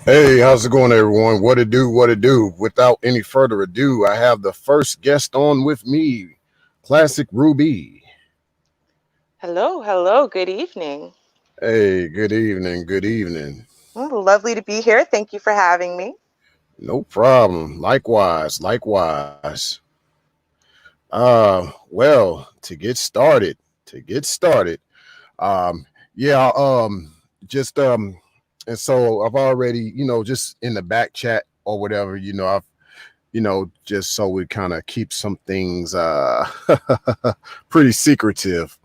Hey, how's it going, everyone? What it do? What it do? Without any further ado, I have the first guest on with me, Classic Ruby. Hello, hello, good evening. Hey, good evening. Good evening. Lovely to be here. Thank you for having me. No problem. Likewise, likewise. To get started. Yeah, just and so I've already, just in the back chat or whatever, I've just so we kind of keep some things pretty secretive.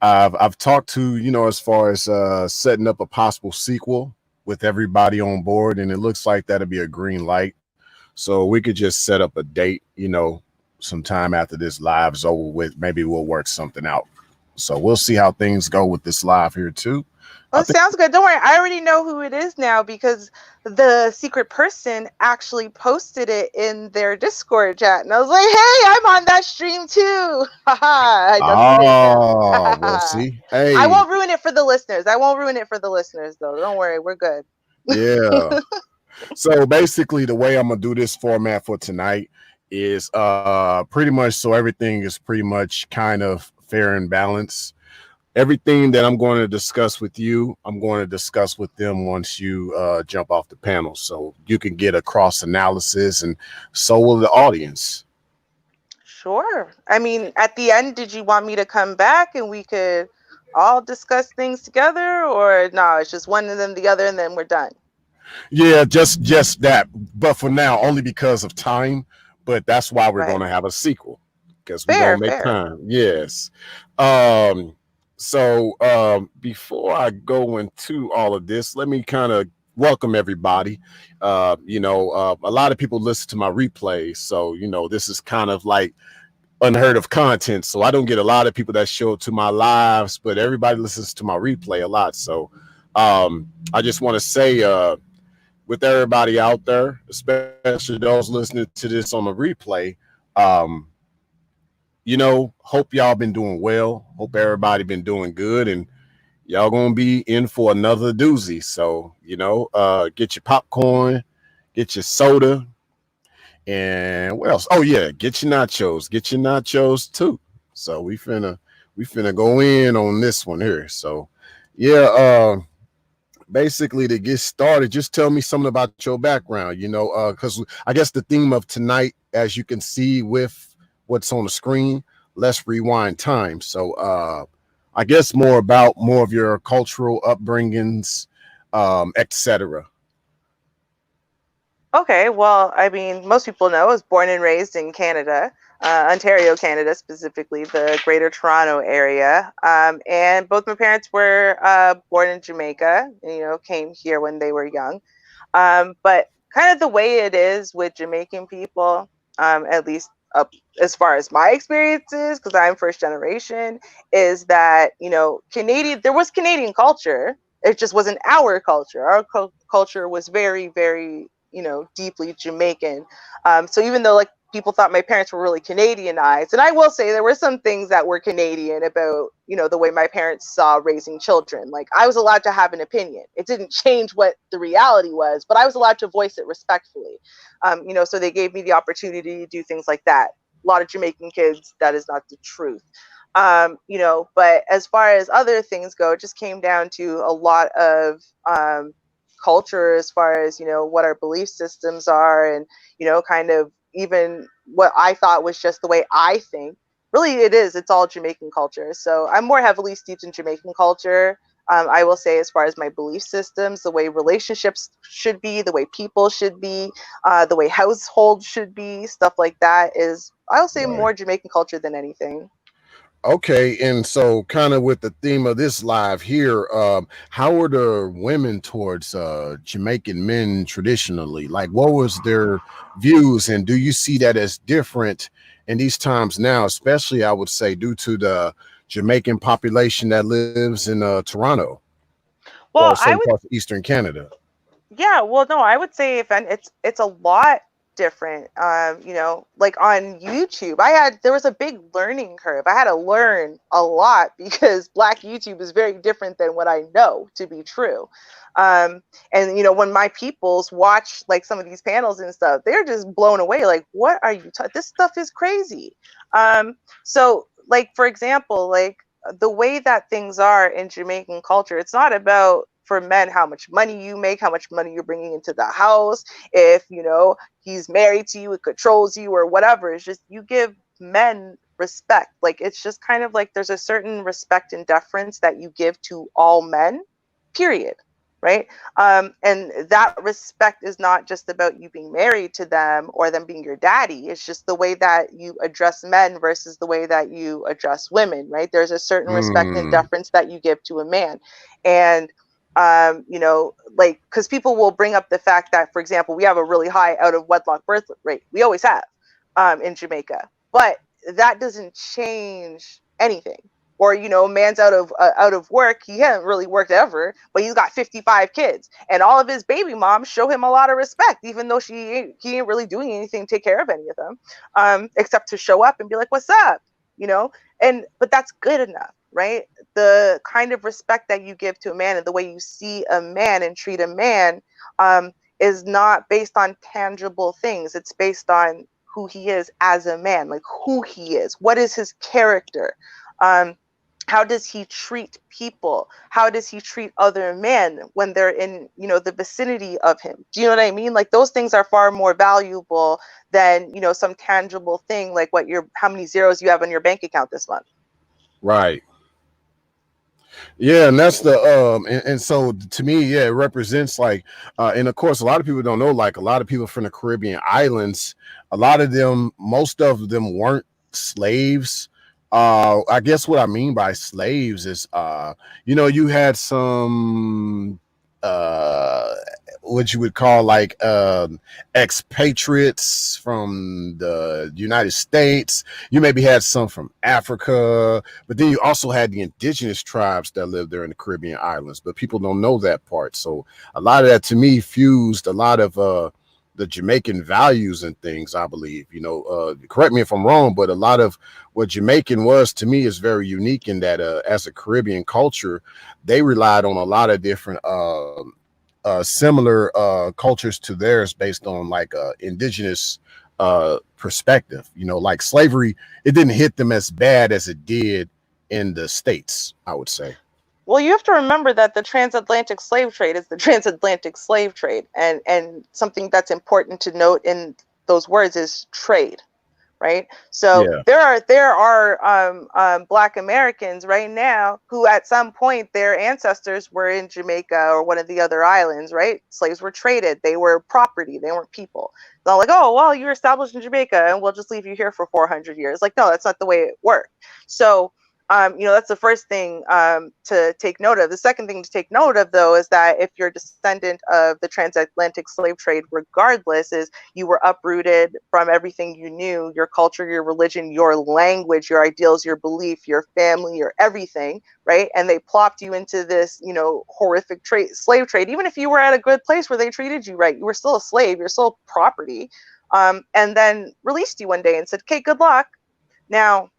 I've talked to, as far as setting up a possible sequel with everybody on board, and it looks like that'll be a green light. So we could just set up a date, sometime after this live's over with. Maybe we'll work something out. So we'll see how things go with this live here too. Oh, I it think sounds good. Don't worry, I already know who it is now because the secret person actually posted it in their Discord chat. And I was like, hey, I'm on that stream too. Haha, I know who it is now. we'll see. I Hey, won't ruin it for the listeners. I won't ruin it for the listeners, though. Don't worry, we're good. yeah. So basically, the way I'm gonna do this format for tonight is pretty much so everything is pretty much kind of fair and balanced. Everything that I'm going to discuss with you, I'm going to discuss with them once you jump off the panel, so you can get a cross analysis, and so will the audience. Sure. I mean, at the end, did you want me to come back and we could all discuss things together, or no, it's just one and then the other and then we're done? Yeah, just that. But for now, only because of time. But that's why we're going Right. to have a sequel, because we're Fair, going to make fair. time. Yes. Um. So before I go into all of this, let me kind of welcome everybody. A lot of people listen to my replays, so this is kind of like unheard of content. So I don't get a lot of people that show up to my lives, but everybody listens to my replay a lot. So I just want to say, with everybody out there, especially those listening to this on the replay, um, hope y'all been doing well. Hope everybody been doing good, and y'all gonna be in for another doozy. So get your popcorn, get your soda, and what else? Oh yeah, get your nachos too. So we finna go in on this one here. So yeah, basically to get started, just tell me something about your background, because I guess the theme of tonight, as you can see with what's on the screen, let's rewind time. So I guess more of your cultural upbringings, etc. Okay, well, I mean, most people know I was born and raised in Canada, Ontario, Canada, specifically the Greater Toronto area. And both my parents were born in Jamaica, came here when they were young. But kind of the way it is with Jamaican people, at least up as far as my experiences, because I'm first generation, is that Canadian. There was Canadian culture. It just wasn't our culture. Our culture was very, very deeply Jamaican. So even though like people thought my parents were really Canadianized, and I will say there were some things that were Canadian about the way my parents saw raising children. Like I was allowed to have an opinion. It didn't change what the reality was, but I was allowed to voice it respectfully. So they gave me the opportunity to do things like that. A lot of Jamaican kids, that is not the truth. But as far as other things go, it just came down to a lot of culture as far as what our belief systems are, and kind of even what I thought was just the way I think. Really, it's all Jamaican culture. So I'm more heavily steeped in Jamaican culture. I will say, as far as my belief systems, the way relationships should be, the way people should be, the way households should be, stuff like that is, I will say, Right. more Jamaican culture than anything. Okay, and so kind of with the theme of this live here, how were the women towards Jamaican men traditionally? Like, what was their views, and do you see that as different in these times now, especially I would say due to the Jamaican population that lives in Toronto or Well, some I would parts of Eastern Canada? Yeah, well, no, I would say if it's a lot. different. Like on YouTube, there was a big learning curve. I had to learn a lot because Black YouTube is very different than what I know to be true. And when my peoples watch like some of these panels and stuff, they're just blown away. Like, what are you this stuff is crazy. So like, for example, like the way that things are in Jamaican culture, it's not about for men how much money you make, how much money you're bringing into the house, if he's married to you, it controls you or whatever. It's just you give men respect. Like, it's just kind of like there's a certain respect and deference that you give to all men, period. Right. And that respect is not just about you being married to them or them being your daddy. It's just the way that you address men versus the way that you address women. Right. There's a certain respect and Mm, deference that you give to a man. And like, because people will bring up the fact that, for example, we have a really high out of wedlock birth rate. We always have in Jamaica, but that doesn't change anything. Or man's out of work. He hasn't really worked ever, but he's got 55 kids, and all of his baby moms show him a lot of respect, even though he ain't really doing anything to take care of any of them, except to show up and be like, "What's up?" But that's good enough, right? The kind of respect that you give to a man and the way you see a man and treat a man is not based on tangible things. It's based on who he is as a man, like who he is, what is his character, how does he treat people, how does he treat other men when they're in the vicinity of him. Do you know what I mean? Like, those things are far more valuable than some tangible thing like how many zeros you have on your bank account this month. right. Yeah, and that's the and so to me, yeah, it represents like and of course a lot of people don't know, like a lot of people from the Caribbean islands, a lot of them, most of them weren't slaves. I guess what I mean by slaves is you had some uh what you would call like expatriates from the United States. You maybe had some from Africa, but then you also had the indigenous tribes that lived there in the Caribbean islands, but people don't know that part. So a lot of that to me fused a lot of the Jamaican values and things, I believe. Correct me if I'm wrong, but a lot of what Jamaican was to me is very unique in that as a Caribbean culture, they relied on a lot of different similar cultures to theirs based on like indigenous perspective. Like slavery, it didn't hit them as bad as it did in the States, I would say. Well, you have to remember that the transatlantic slave trade is the transatlantic slave trade, and something that's important to note in those words is trade. Right. So Yeah. there are Black Americans right now who at some point their ancestors were in Jamaica or one of the other islands. Right. Slaves were traded. They were property. They weren't people. It's not like, oh, well, you're established in Jamaica and we'll just leave you here for 400 years. Like, no, that's not the way it worked. So that's the first thing to take note of. The second thing to take note of, though, is that if you're a descendant of the transatlantic slave trade, regardless, is you were uprooted from everything you knew, your culture, your religion, your language, your ideals, your belief, your family, your everything, right? And they plopped you into this, horrific slave trade. Even if you were at a good place where they treated you right, you were still a slave, you're still property, and then released you one day and said, okay, good luck. Now,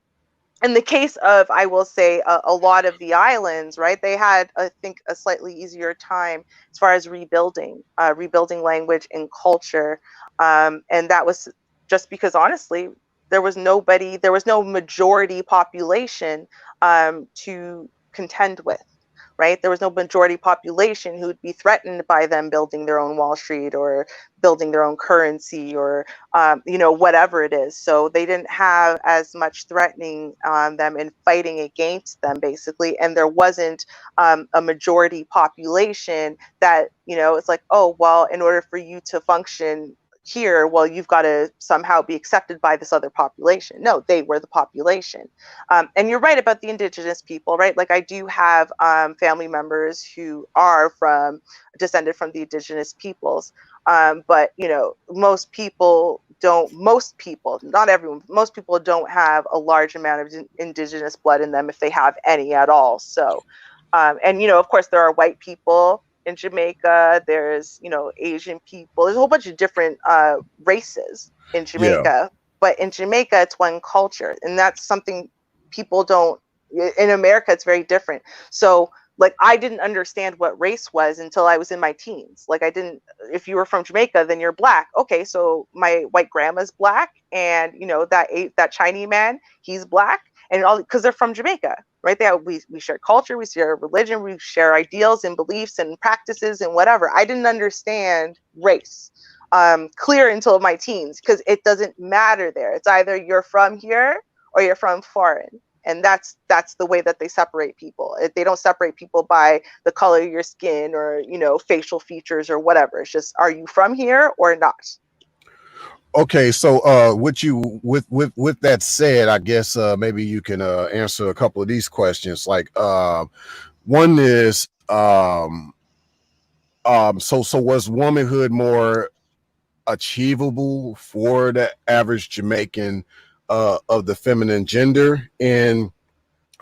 in the case of, I will say, a lot of the islands, right, they had, I think, a slightly easier time as far as rebuilding language and culture. And that was just because, honestly, there was no majority population to contend with. Right? There was no majority population who would be threatened by them building their own Wall Street or building their own currency or, whatever it is. So they didn't have as much threatening on them and fighting against them, basically. And there wasn't a majority population that, it's like, oh, well, in order for you to function here, well, you've got to somehow be accepted by this other population. No, they were the population. And you're right about the indigenous people, right? Like, I do have family members who are descended from the indigenous peoples. But, most people don't, not everyone, most people don't have a large amount of indigenous blood in them, if they have any at all. So, and, of course, there are white people in Jamaica. There's, Asian people. There's a whole bunch of different races in Yeah. Jamaica. But in Jamaica, it's one culture. And that's something people don't, in America, it's very different. So, like, I didn't understand what race was until I was in my teens. Like, I didn't, if you were from Jamaica, then you're black. Okay, so my white grandma's black, and that Chinese man, he's black, and all because they're from Jamaica, right? We share culture, we share religion, we share ideals and beliefs and practices and whatever. I didn't understand race clear until my teens, because it doesn't matter there. It's either you're from here or you're from foreign, and that's the way that they separate people. They don't separate people by the color of your skin or facial features or whatever. It's just, are you from here or not? Okay, so with that said, I guess maybe you can answer a couple of these questions. Like one is so was womanhood more achievable for the average Jamaican of the feminine gender? And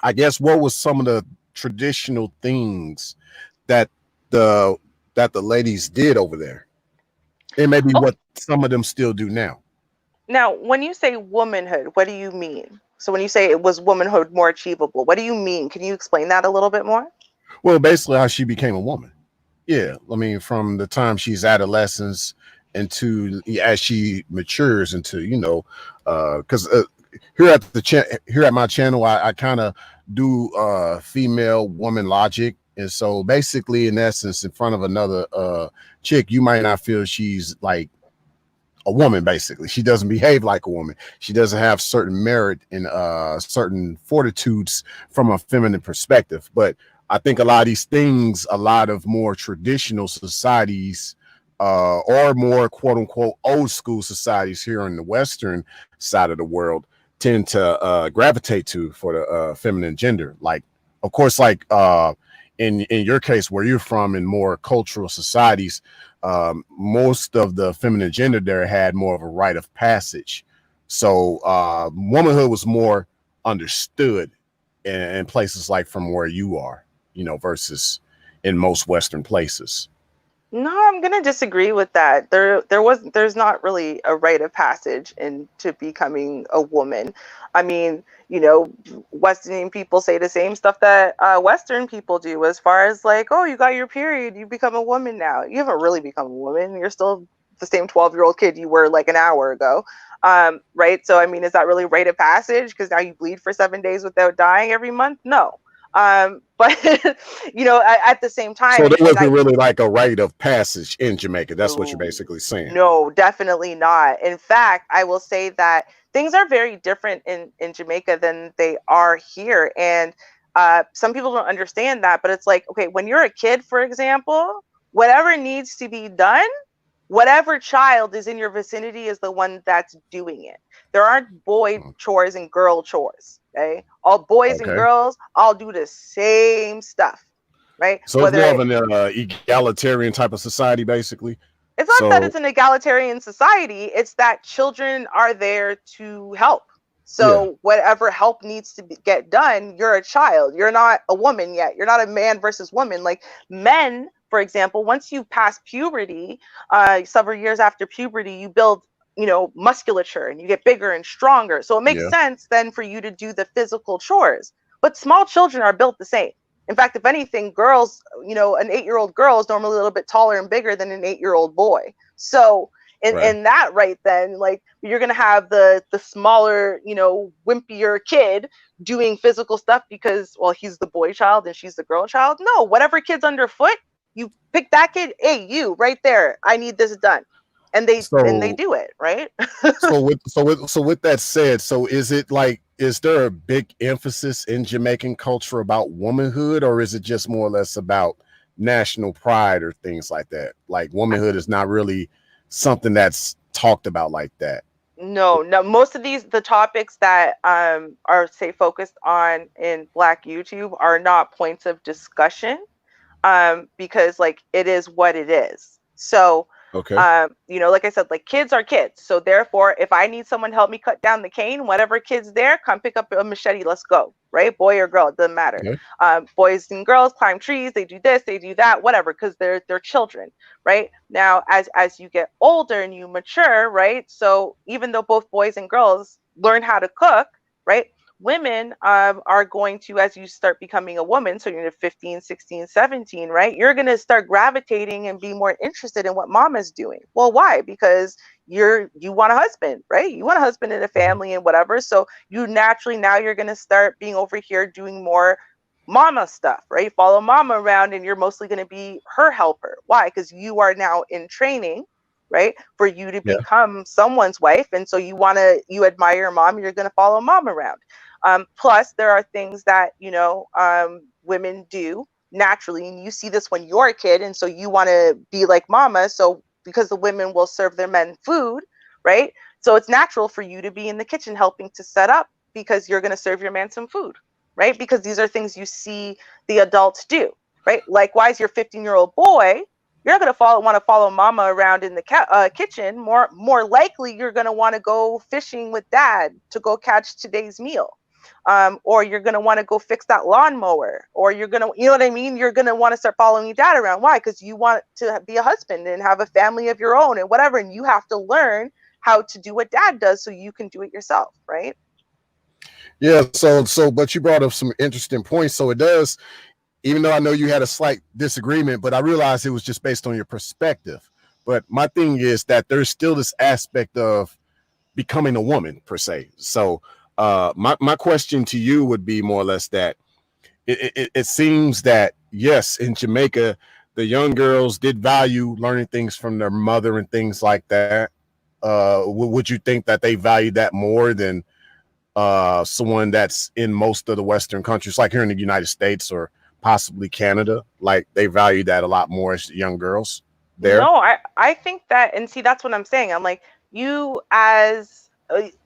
I guess what was some of the traditional things that the that the ladies did over there, and maybe Okay. what some of them still do now? Now, when you say womanhood, what do you mean? So when you say it was womanhood more achievable, what do you mean? Can you explain that a little bit more? Well, basically how she became a woman. Yeah, I mean, from the time she's adolescence into as she matures into, because here at my channel, I kind of do female woman logic, and so basically, in essence, in front of another chick, you might not feel she's like a woman. Basically, she doesn't behave like a woman. She doesn't have certain merit and certain fortitudes from a feminine perspective. But I think a lot of these things, a lot of more traditional societies or more quote unquote old school societies here on the Western side of the world tend to gravitate to for the feminine gender. Like, of course, like in your case where you're from, in more cultural societies, most of the feminine gender there had more of a rite of passage. So womanhood was more understood in places like from where you are, versus in most Western places. No, I'm gonna disagree with that. There's not really a rite of passage into becoming a woman. I mean, Western people say the same stuff that Western people do, as far as like, oh, you got your period, you become a woman now. You haven't really become a woman. You're still the same 12-year-old kid you were like an hour ago. Right? So I mean, is that really rite of passage? Because now you bleed for 7 days without dying every month? No. But at the same time, So there and wasn't I really like a rite of passage in Jamaica. That's what you're no, basically saying. no, definitely not. In fact, I will say that things are very different in Jamaica than they are here. And some people don't understand that, but it's like, okay, when you're a kid, for example, whatever needs to be done, whatever child is in your vicinity is the one that's doing it. There aren't boy chores and girl chores. Okay. All boys and Okay. girls all do the same stuff, right? So it's more of Whether an egalitarian type of society, basically. it's not that So it's an egalitarian society, it's that children are there to help. yeah, So whatever help needs to get done, you're a child. You're not a woman yet. You're not a man versus woman. Like men, for example, once you pass puberty, several years after puberty, you build, musculature, and you get bigger and stronger. So it makes yeah, sense then for you to do the physical chores. But small children are built the same. In fact, if anything, girls, an 8-year-old girl is normally a little bit taller and bigger than an 8-year-old boy. So right. in that right then, like, you're gonna have the smaller, wimpier kid doing physical stuff because, well, he's the boy child and she's the girl child. No, whatever kid's underfoot, you pick that kid. Hey, you right there, I need this done. And they So do it, right? with that said, so is there a big emphasis in Jamaican culture about womanhood, or is it just more or less about national pride or things like that? Like womanhood is not really something that's talked about like that. No, most of the topics that are, say, focused on in Black YouTube are not points of discussion, because like it is what it is. So Okay. Like I said, like kids are kids. So therefore, if I need someone to help me cut down the cane, whatever kid's there, come pick up a machete. Let's go. Right, boy or girl, it doesn't matter. Okay. Boys and girls climb trees. They do this, they do that, whatever, because they're children. Right now, as you get older and you mature, right. So even though both boys and girls learn how to cook, right, women are going to, as you start becoming a woman, so you're 15, 16, 17, right, you're going to start gravitating and be more interested in what mama's doing. Well, why? Because you want a husband, right? You want a husband and a Mhm. family and whatever. So you naturally, now you're going to start being over here doing more mama stuff, right? Follow mama around and you're mostly going to be her helper. Why? Because you are now in training, right, for you to Yeah. become someone's wife. And so you admire your mom, you're going to follow mom around. Plus, there are things that, women do naturally. And you see this when you're a kid. And so you want to be like mama. So because the women will serve their men food, right? So it's natural for you to be in the kitchen helping to set up because you're going to serve your man some food, right? Because these are things you see the adults do, right? Likewise, your 15-year-old boy, you're going to want to follow mama around in the kitchen. More likely, you're going to want to go fishing with dad to go catch today's meal. Or you're going to want to go fix that lawnmower, or you're going to, you know what I mean? You're going to want to start following your dad around. Why? Because you want to be a husband and have a family of your own and whatever. And you have to learn how to do what dad does so you can do it yourself, right? Yeah. But you brought up some interesting points. So it does, even though I know you had a slight disagreement, but I realized it was just based on your perspective. But my thing is that there's still this aspect of becoming a woman per se. So my question to you would be more or less that it seems that yes, in Jamaica, the young girls did value learning things from their mother and things like that. Would you think that they value that more than someone that's in most of the Western countries, like here in the United States or possibly Canada? Like they value that a lot more as young girls there. No, I think that, and see, that's what I'm saying. I'm like, you as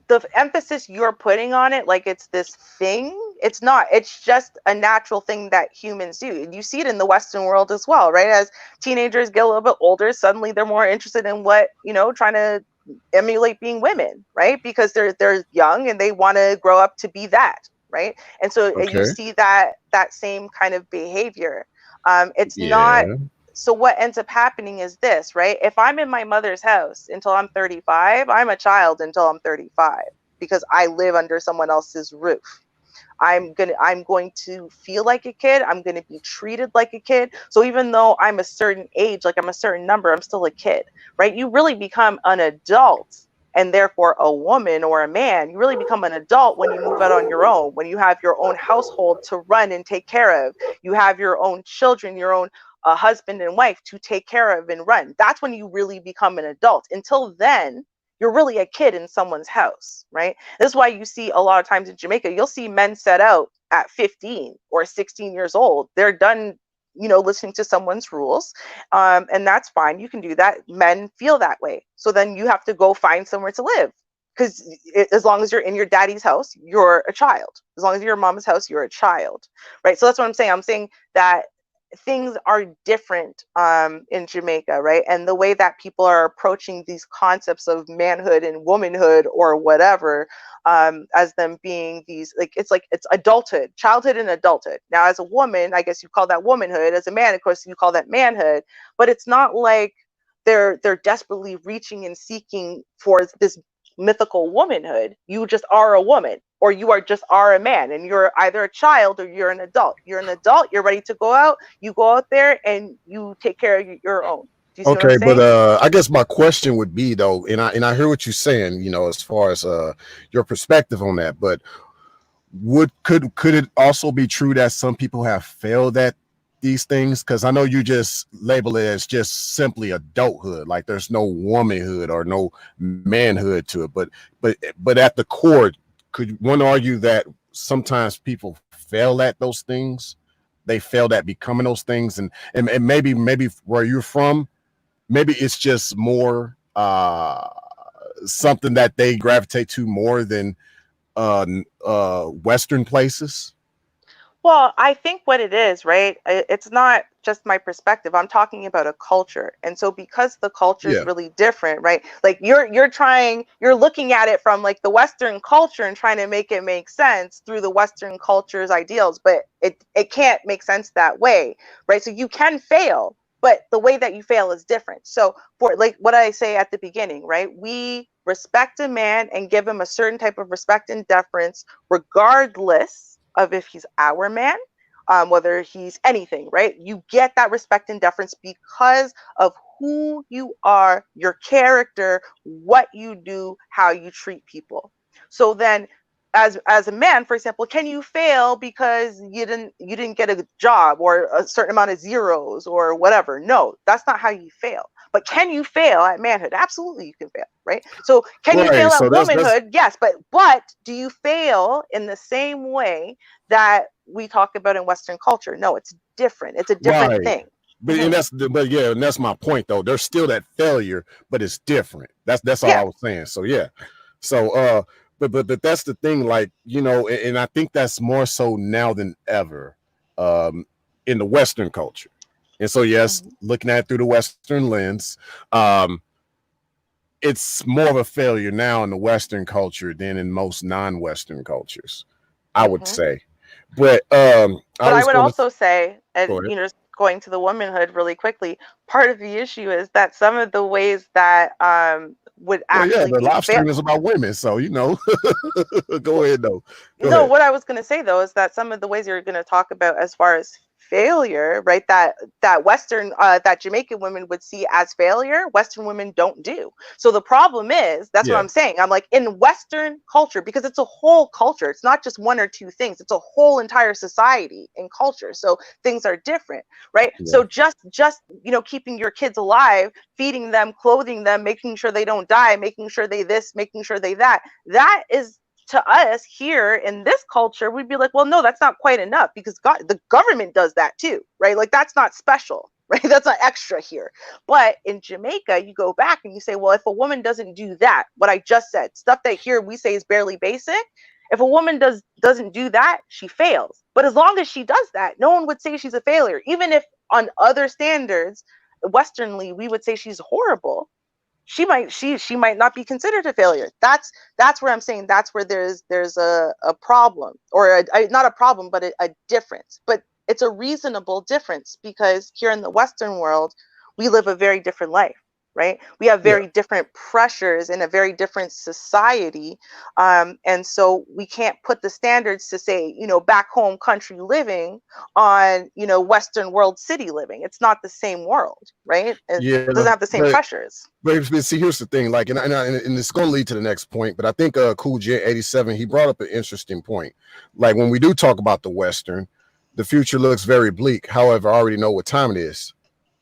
the emphasis you're putting on it, like it's this thing. It's not. It's just a natural thing that humans do. You see it in the Western world as well, right? As teenagers get a little bit older, suddenly they're more interested in what, trying to emulate being women, right? Because they're young and they want to grow up to be that, right? And so you Okay. see that same kind of behavior. It's not. Yeah. So what ends up happening is this, right? If I'm in my mother's house until I'm 35, I'm a child until I'm 35 because I live under someone else's roof. I'm going to feel like a kid. I'm going to be treated like a kid. So even though I'm a certain age, like I'm a certain number, I'm still a kid, right? You really become an adult and therefore a woman or a man. You really become an adult when you move out on your own, when you have your own household to run and take care of. You have your own children, your own husband and wife to take care of and run. That's when you really become an adult. Until then, you're really a kid in someone's house, right? This is why you see a lot of times in Jamaica, you'll see men set out at 15 or 16 years old. They're done, listening to someone's rules. And that's fine. You can do that. Men feel that way. So then you have to go find somewhere to live. Because as long as you're in your daddy's house, you're a child. As long as you're in mama's house, you're a child, right? So that's what I'm saying. I'm saying that things are different in Jamaica, right? And the way that people are approaching these concepts of manhood and womanhood or whatever, as them being these, like it's adulthood, childhood and adulthood. Now, as a woman, I guess you call that womanhood. As a man, of course, you call that manhood. But it's not like they're desperately reaching and seeking for this mythical womanhood. You just are a woman, or you are a man, and you're either a child or you're an adult. You're an adult, you're ready to go out, you go out there and you take care of your own. Do you see what I'm Okay, but saying? I guess my question would be though, and I hear what you're saying, as far as your perspective on that, but could it also be true that some people have failed at these things? Because I know you just label it as just simply adulthood, like there's no womanhood or no manhood to it, but at the core, could one argue that sometimes people fail at those things? They failed at becoming those things, and maybe where you're from, maybe it's just more something that they gravitate to more than Western places. Well, I think what it is, right? It's not just my perspective. I'm talking about a culture. And so because the culture is Yeah. really different, right? Like you're looking at it from like the Western culture and trying to make it make sense through the Western culture's ideals, but it can't make sense that way, right? So you can fail, but the way that you fail is different. So for like what I say at the beginning, right? We respect a man and give him a certain type of respect and deference, regardless of if he's our man, whether he's anything, right? You get that respect and deference because of who you are, your character, what you do, how you treat people. So then as a man, for example, can you fail because you didn't get a job or a certain amount of zeros or whatever? No, that's not how you fail. But can you fail at manhood? Absolutely, you can fail, right? So can you Right. fail at So that's womanhood? Yes, but do you fail in the same way that we talk about in Western culture? No, it's different. It's a different right. thing. But Hmm. and that's my point though. There's still that failure, but it's different. That's all Yeah. I was saying. So yeah. So but that's the thing, like, and I think that's more so now than ever, um, in the Western culture. And so yes, Hmm. looking at it through the Western lens, um, it's more of a failure now in the Western culture than in most non-Western cultures, I would Hmm. say. But I But I was would gonna also say, go and ahead. just going to the womanhood really quickly, part of the issue is that some of the ways that would Well, yeah, actually the be live fair. stream is about women, so go ahead though. Go No, ahead. what I was going to say though is that some of the ways you're going to talk about as far as failure, right? That Western, that Jamaican women would see as failure, Western women don't do. So the problem is, that's what Yeah, I'm saying. I'm like in Western culture, because it's a whole culture. It's not just one or two things. It's a whole entire society and culture. So things are different, right? yeah, So just keeping your kids alive, feeding them, clothing them, making sure they don't die, making sure they this, making sure they that. That is to us here in this culture, we'd be like, well, no, that's not quite enough because God, the government does that too, right? Like that's not special, right? That's not extra here. But in Jamaica, you go back and you say, well, if a woman doesn't do that, what I just said, stuff that here we say is barely basic. If a woman doesn't do that, she fails. But as long as she does that, no one would say she's a failure. Even if on other standards, Westernly, we would say she's horrible, she might not be considered a failure. That's where I'm saying that's where there's a problem, or not a problem, but a difference. But it's a reasonable difference because here in the Western world, we live a very different life, right? We have yeah, very different pressures in a very different society, and so we can't put the standards to say back home country living on Western world city living. It's not the same world, right? It yeah. doesn't have the same But pressures. but see, here's the thing, like, and it's going to lead to the next point. But I think Cool J 87, he brought up an interesting point. Like when we do talk about the Western, the future looks very bleak. However, I already know what time it is.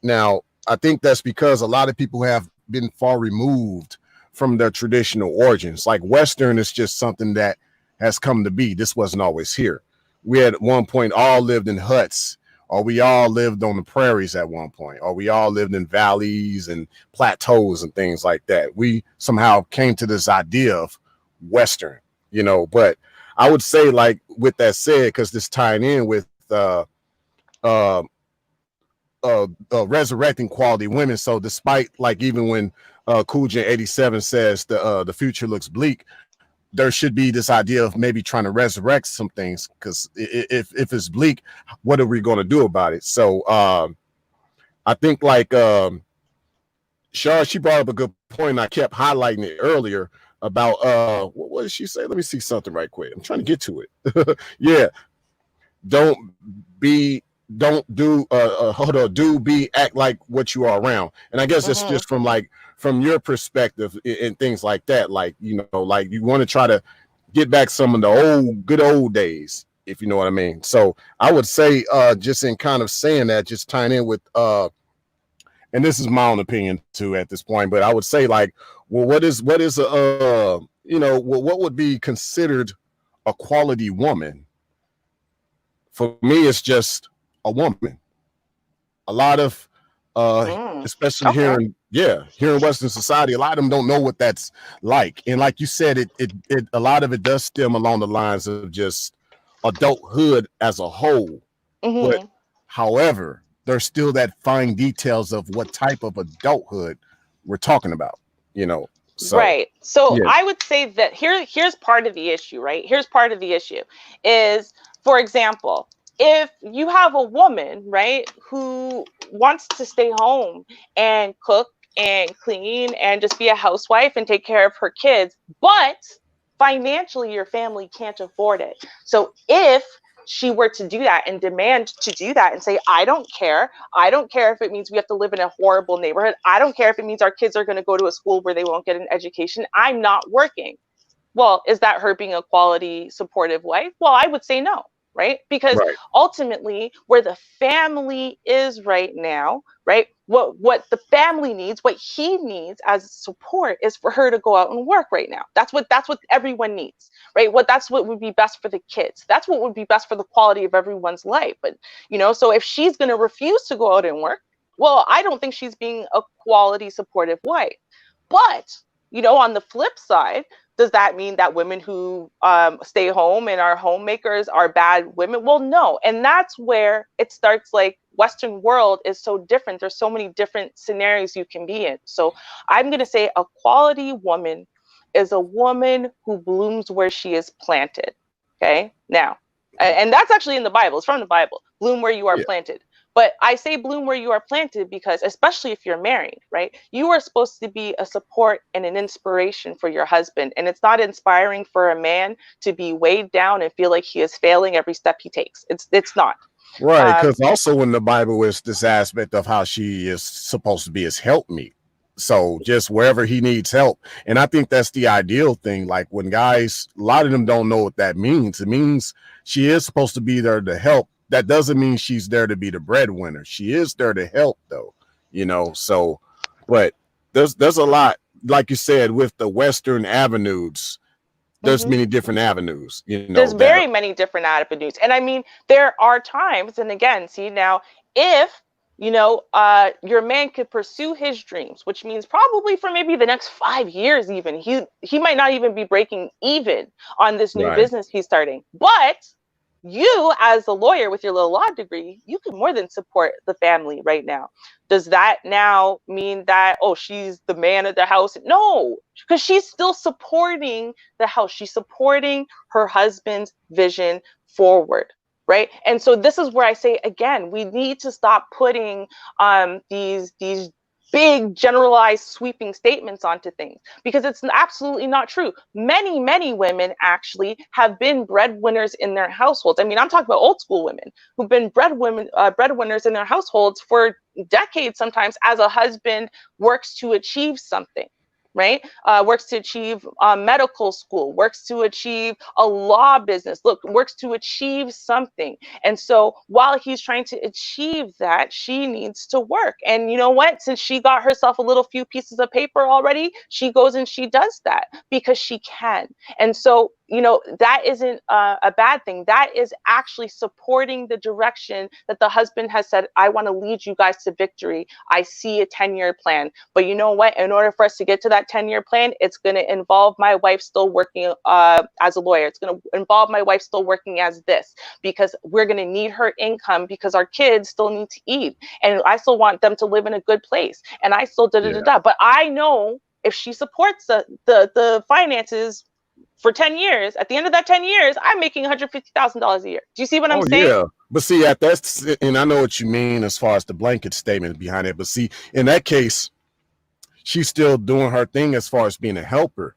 Now, I think that's because a lot of people have been far removed from their traditional origins. Like Western is just something that has come to be. This wasn't always here. We at one point all lived in huts, or we all lived on the prairies at one point, or we all lived in valleys and plateaus and things like that. We somehow came to this idea of Western, but I would say, like, with that said, because this tying in with uh, resurrecting quality women. So despite, like, even when Cool J 87 says the future looks bleak, there should be this idea of maybe trying to resurrect some things, because if it's bleak, what are we going to do about it? So I think, like, Shar, she brought up a good point. I kept highlighting it earlier about what did she say? Let me see something right quick. I'm trying to get to it. Yeah, don't be don't do hold on, do be act like what you are around. And I guess it's Hmm. just from your perspective and things like that, like, like you want to try to get back some of the good old days, if you know what I mean. So I would say, just in kind of saying that, just tying in with and this is my own opinion too at this point, but I would say, like, well, what is what would be considered a quality woman? For me, it's just a woman. A lot of Mm. especially Okay. here in Western society, a lot of them don't know what that's like. And like you said, it a lot of it does stem along the lines of just adulthood as a whole. But Hmm. however, there's still that fine details of what type of adulthood we're talking about, you know. So Right. So yeah, I would say that here's part of the issue, right? Here's part of the issue is, for example, if you have a woman, right, who wants to stay home and cook and clean and just be a housewife and take care of her kids, but financially your family can't afford it. So if she were to do that and demand to do that and say, I don't care if it means we have to live in a horrible neighborhood. I don't care if it means our kids are going to go to a school where they won't get an education. I'm not working. Well, is that her being a quality, supportive wife? Well, I would say no, right? Because right, ultimately, where the family is right now, right? What the family needs, what he needs as support is for her to go out and work right now. That's what everyone needs, right? That's what would be best for the kids. That's what would be best for the quality of everyone's life. But so if she's going to refuse to go out and work, well, I don't think she's being a quality, supportive wife. But on the flip side, does that mean that women who stay home and are homemakers are bad women? Well, no. And that's where it starts. Like, Western world is so different. There's so many different scenarios you can be in. So I'm going to say a quality woman is a woman who blooms where she is planted. Okay. Now, and that's actually in the Bible. It's from the Bible. Bloom where you are yeah, planted. But I say bloom where you are planted because, especially if you're married, right, you are supposed to be a support and an inspiration for your husband. And it's not inspiring for a man to be weighed down and feel like he is failing every step he takes. It's not. right. Um, Because also in the Bible is this aspect of how she is supposed to be his helpmeet. So just wherever he needs help. And I think that's the ideal thing. Like when guys, a lot of them don't know what that means. It means she is supposed to be there to help. That doesn't mean she's there to be the breadwinner. She is there to help though, so but there's a lot, like you said, with the Western avenues, there's mhm. many different avenues, There's that very many different avenues. And I mean, there are times, and again, see now, if your man could pursue his dreams, which means probably for maybe the next 5 years, even he might not even be breaking even on this new right, business he's starting. But you, as a lawyer with your little law degree, you can more than support the family right now. Does that now mean that, oh, she's the man of the house? No, because she's still supporting the house. She's supporting her husband's vision forward. Right. And so this is where I say, again, we need to stop putting these big generalized sweeping statements onto things, because it's absolutely not true. Many women actually have been breadwinners in their households. I mean, I'm talking about old school women who've been breadwinners in their households for decades, sometimes, as a husband works to achieve something. Right? Works to achieve medical school, works to achieve a law business, works to achieve something. And so while he's trying to achieve that, she needs to work. And you know what? Since she got herself a little few pieces of paper already, she goes and she does that because she can. And so, that isn't a bad thing. That is actually supporting the direction that the husband has said, I want to lead you guys to victory. I see a 10-year plan. But you know what? In order for us to get to that 10-year plan, it's going to involve my wife still working as a lawyer. It's going to involve my wife still working as this, because we're going to need her income, because our kids still need to eat. And I still want them to live in a good place. And I still yeah. da. But I know if she supports the finances for 10 years, at the end of that 10 years, I'm making $150,000 a year. Do you see what I'm Oh saying? yeah, but see, at that's, and I know what you mean as far as the blanket statement behind it. But see, in that case, she's still doing her thing as far as being a helper.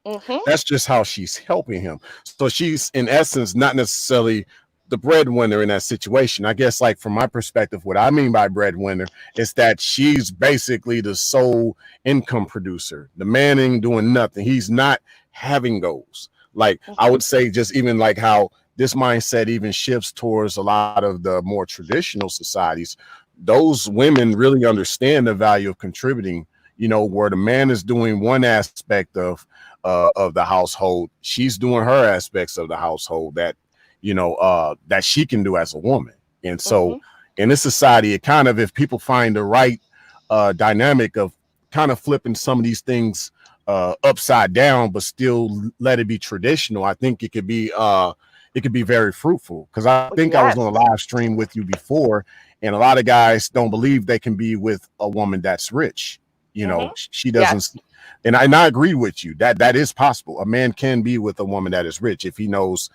Mm-hmm. That's just how she's helping him. So she's in essence not necessarily the breadwinner in that situation. I guess, like, from my perspective, what I mean by breadwinner is that she's basically the sole income producer. The man ain't doing nothing. He's not having goals. Like, I Mm-hmm. would say, just even like how this mindset even shifts towards a lot of the more traditional societies. Those women really understand the value of contributing, where the man is doing one aspect of the household, she's doing her aspects of the household that that she can do as a woman. And Mm-hmm. so in this society, it kind of, if people find the right dynamic of kind of flipping some of these things upside down, but still let it be traditional, I think it could be very fruitful. Because I think I was on a Yes. live stream with you before, And a lot of guys don't believe they can be with a woman that's rich. You know, she doesn't. Yes. And I agree with you that that is possible. A man can be with a woman that is rich if he knows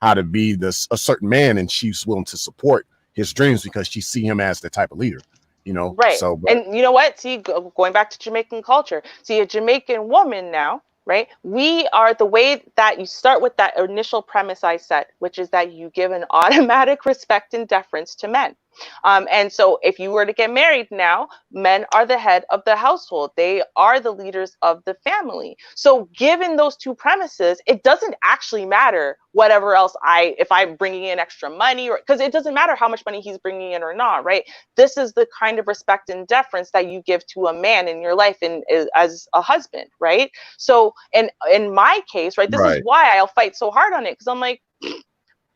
how to be a certain man, and she's willing to support his dreams because she see him as the type of leader, you know. Right. So, but And you know what? See, going back to Jamaican culture, see, a Jamaican woman now, right? We are the way that you start with that initial premise I set, which is that you give an automatic respect and deference to men. And so if you were to get married now, men are the head of the household. They are the leaders of the family. So given those two premises, it doesn't actually matter whatever else if I'm bringing in extra money, or because it doesn't matter how much money he's bringing in or not, right? This is the kind of respect and deference that you give to a man in your life and as a husband, right? So in my case, right, this is right, why I'll fight so hard on it, because I'm like,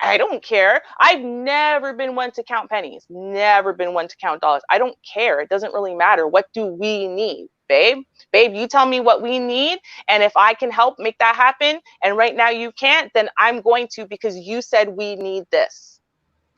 I don't care. I've never been one to count pennies, never been one to count dollars. I don't care. It doesn't really matter. What do we need, babe? Babe, you tell me what we need. And if I can help make that happen, and right now you can't, then I'm going to, because you said we need this.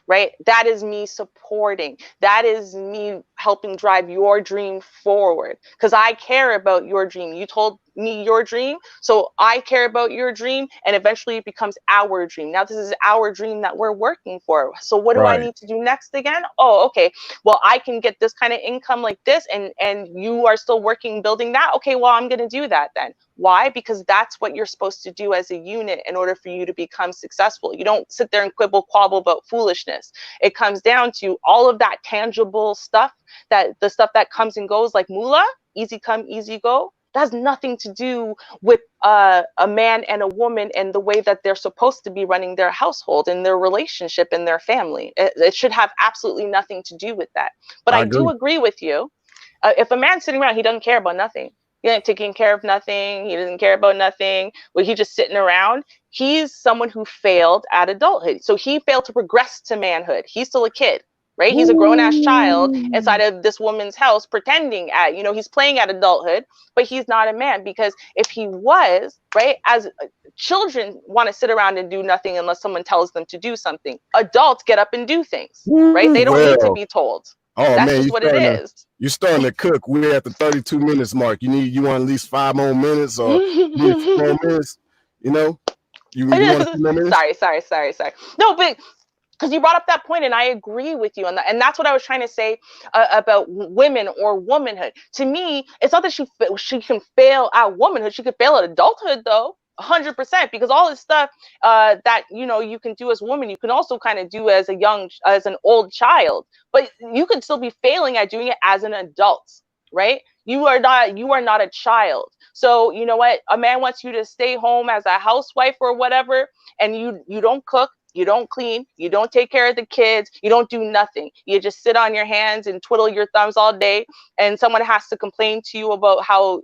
Right? That is me supporting. That is me helping drive your dream forward, because I care about your dream. You told me your dream, so I care about your dream, and eventually it becomes our dream. Now this is our dream that we're working for. So what do I right, need to do next again? Oh, okay. Well, I can get this kind of income like this, and you are still working building that. Okay, well, I'm going to do that then. Why? Because that's what you're supposed to do as a unit in order for you to become successful. You don't sit there and quibble, quabble about foolishness. It comes down to all of that tangible stuff, that the stuff that comes and goes, like moolah, easy come, easy go. That has nothing to do with a man and a woman and the way that they're supposed to be running their household and their relationship and their family. It should have absolutely nothing to do with that. But I I do agree. agree with you. If a man's sitting around, he doesn't care about nothing. He ain't taking care of nothing. He doesn't care about nothing. Well, he's just sitting around. He's someone who failed at adulthood. So he failed to progress to manhood. He's still a kid, right? He's a grown ass child Ooh. inside of this woman's house, pretending at, he's playing at adulthood, but he's not a man, because if he was, right, as children want to sit around and do nothing unless someone tells them to do something. Adults get up and do things, right? Ooh, They don't need to well, be told. oh That's man, just what it is. you're starting to cook. We're at the 32 minutes mark. You want at least 5 more minutes, or you need a few more minutes? You know, you want a few more minutes? sorry. No, but because you brought up that point, and I agree with you on that, and that's what I was trying to say about women or womanhood. To me, it's not that she can fail at womanhood; she could fail at adulthood, though. 100%, because all this stuff that you can do as a woman, you can also kind of do as an old child, but you could still be failing at doing it as an adult, right? You are not a child. So you know what? A man wants you to stay home as a housewife or whatever, and you don't cook, you don't clean, you don't take care of the kids, you don't do nothing. You just sit on your hands and twiddle your thumbs all day, and someone has to complain to you about how,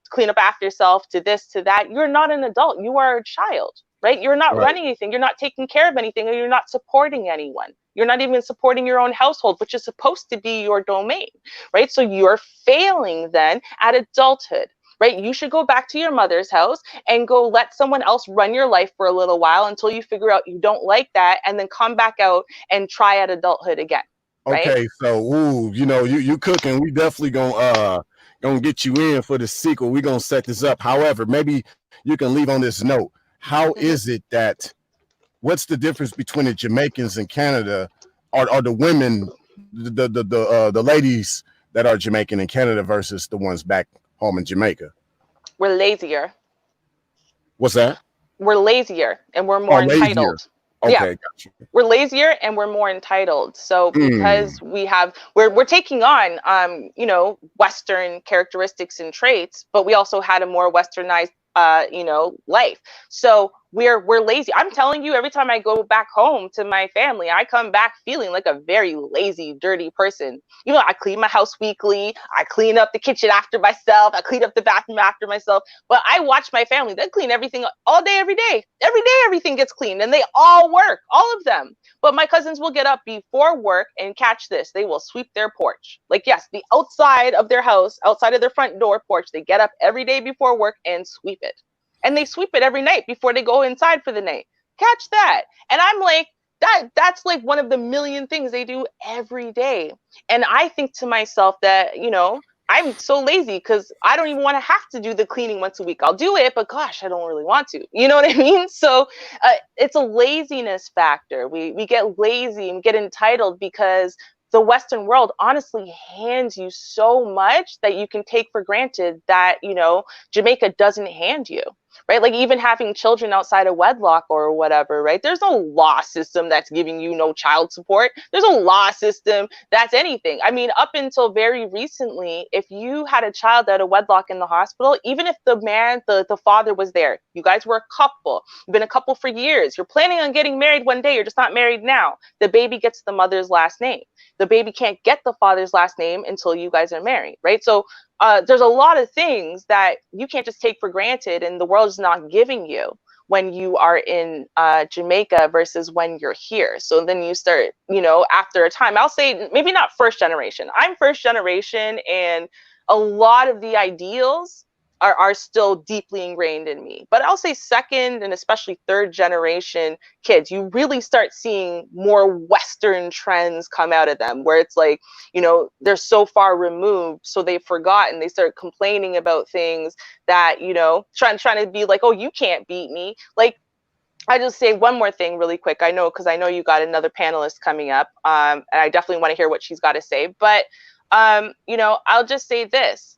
clean up after yourself, to this, to that. You're not an adult. You are a child, right? You're not Right. running anything. You're not taking care of anything, and you're not supporting anyone. You're not even supporting your own household, which is supposed to be your domain, right? So you're failing then at adulthood, right? You should go back to your mother's house and go let someone else run your life for a little while until you figure out you don't like that, and then come back out and try at adulthood again, right? Okay, so you cooking. We definitely gonna get you in for the sequel. We gonna set this up. However, maybe you can leave on this note. How Mm-hmm. is it that what's the difference between the Jamaicans in Canada, or the women, the ladies that are Jamaican in Canada versus the ones back home in Jamaica? We're lazier. What's that? We're lazier and we're Oh, more lazier. entitled. Yeah, Okay, got you. we're lazier and we're more entitled. So Mm, because we're taking on Western characteristics and traits, but we also had a more westernized life. So we're lazy. I'm telling you, every time I go back home to my family, I come back feeling like a very lazy, dirty person. I clean my house weekly, I clean up the kitchen after myself, I clean up the bathroom after myself. But I watch my family, they clean everything all day, every day. Every day everything gets cleaned, and they all work, all of them. But my cousins will get up before work, and catch this, they will sweep their porch. Like, yes, the outside of their house, outside of their front door porch, they get up every day before work and sweep it. And they sweep it every night before they go inside for the night. Catch that. And I'm like, that's like one of the million things they do every day. And I think to myself that, I'm so lazy because I don't even want to have to do the cleaning once a week. I'll do it, but gosh, I don't really want to. You know what I mean? So it's a laziness factor. We get lazy and get entitled because the Western world honestly hands you so much that you can take for granted that, Jamaica doesn't hand you. Right? Like even having children outside of wedlock or whatever, right? There's no law system that's giving you no child support. There's a law system that's anything. I mean, up until very recently, if you had a child out of wedlock in the hospital, even if the father was there, you guys were a couple, you've been a couple for years, you're planning on getting married one day, you're just not married now, the baby gets the mother's last name. The baby can't get the father's last name until you guys are married, right? So there's a lot of things that you can't just take for granted and the world is not giving you when you are in Jamaica versus when you're here. So then you start, after a time, I'll say maybe not first generation. I'm first generation, and a lot of the ideals are still deeply ingrained in me. But I'll say second and especially third generation kids, you really start seeing more Western trends come out of them, where it's like, they're so far removed, so they've forgotten. They start complaining about things that, trying to be like, oh, you can't beat me. Like, I just say one more thing really quick. I know, because I know you got another panelist coming up, and I definitely want to hear what she's got to say. But I'll just say this: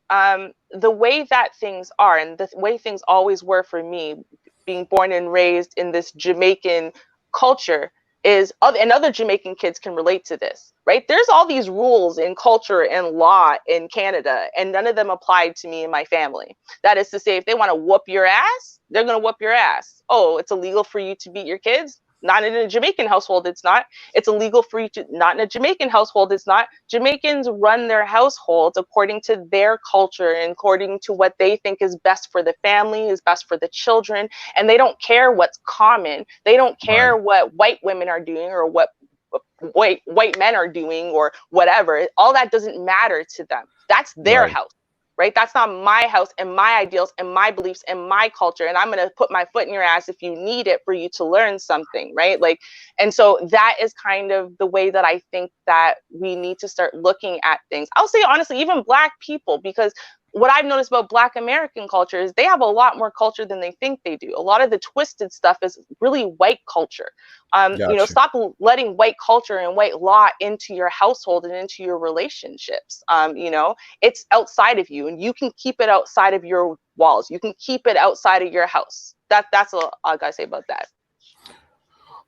the way that things are, and the way things always were for me, being born and raised in this Jamaican culture, and other Jamaican kids can relate to this, right? There's all these rules in culture and law in Canada, and none of them applied to me and my family. That is to say, if they want to whoop your ass, they're going to whoop your ass. Oh, it's illegal for you to beat your kids? Not in a Jamaican household, it's not. It's illegal for you to, not in a Jamaican household, it's not. Jamaicans run their households according to their culture and according to what they think is best for the family, is best for the children. And they don't care what's common. They don't care Right. what white women are doing or what white men are doing or whatever. All that doesn't matter to them. That's their Right. house. Right? That's not my house and my ideals and my beliefs and my culture. And I'm going to put my foot in your ass if you need it for you to learn something. Right? Like, and so that is kind of the way that I think that we need to start looking at things. I'll say honestly, even Black people, because what I've noticed about Black American culture is they have a lot more culture than they think they do. A lot of the twisted stuff is really white culture. Gotcha. Stop letting white culture and white law into your household and into your relationships. It's outside of you, and you can keep it outside of your walls. You can keep it outside of your house. That's all I gotta say about that.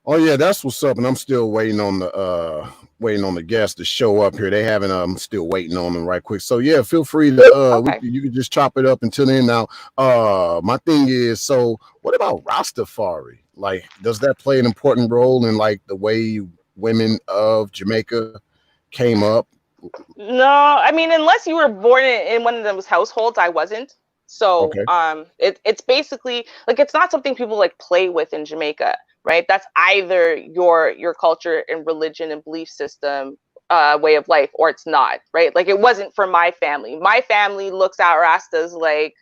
Oh yeah, that's what's up. And I'm still waiting on the guests to show up here. They haven't. I'm still waiting on them right quick. So yeah, feel free to Okay. you can just chop it up until then. Now, my thing is, so what about Rastafari? Like, does that play an important role in like the way women of Jamaica came up? No, I mean, unless you were born in one of those households, I wasn't. So, Okay. it's basically like it's not something people like play with in Jamaica, right? That's either your culture and religion and belief system, way of life, or it's not, right? Like it wasn't for my family. My family looks at Rastas like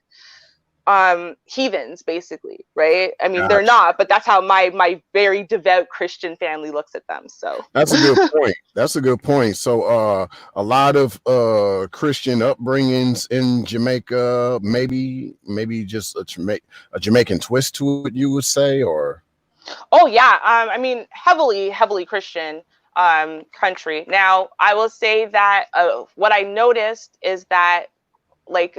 heathens, basically, right? I mean, they're Gotcha. not, but that's how my very devout Christian family looks at them. So, That's a good point. That's a good point. So a lot of Christian upbringings in Jamaica, maybe just a Jamaican twist to it, you would say, or oh yeah, I mean, heavily Christian country. Now, I will say that what I noticed is that like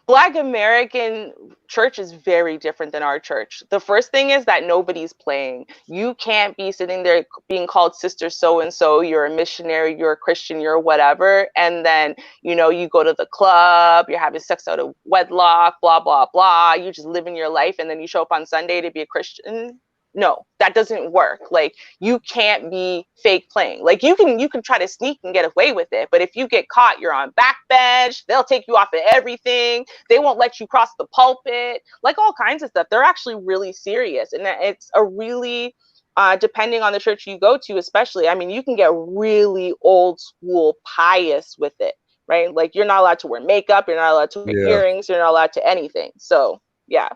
Black American church is very different than our church. The first thing is that nobody's playing. You can't be sitting there being called sister so and so, you're a missionary, you're a Christian, you're whatever, and then you go to the club, you're having sex out of wedlock, blah blah blah, you just living your life, and then you show up on Sunday to be a Christian. No, that doesn't work. Like, you can't be fake playing. Like, you can try to sneak and get away with it, but if you get caught, you're on backbench. They'll take you off of everything. They won't let you cross the pulpit. Like, all kinds of stuff. They're actually really serious, and it's a really depending on the church you go to, especially. I mean, you can get really old school pious with it, right? Like, you're not allowed to wear makeup. You're not allowed to wear yeah. earrings. You're not allowed to anything. So, yeah.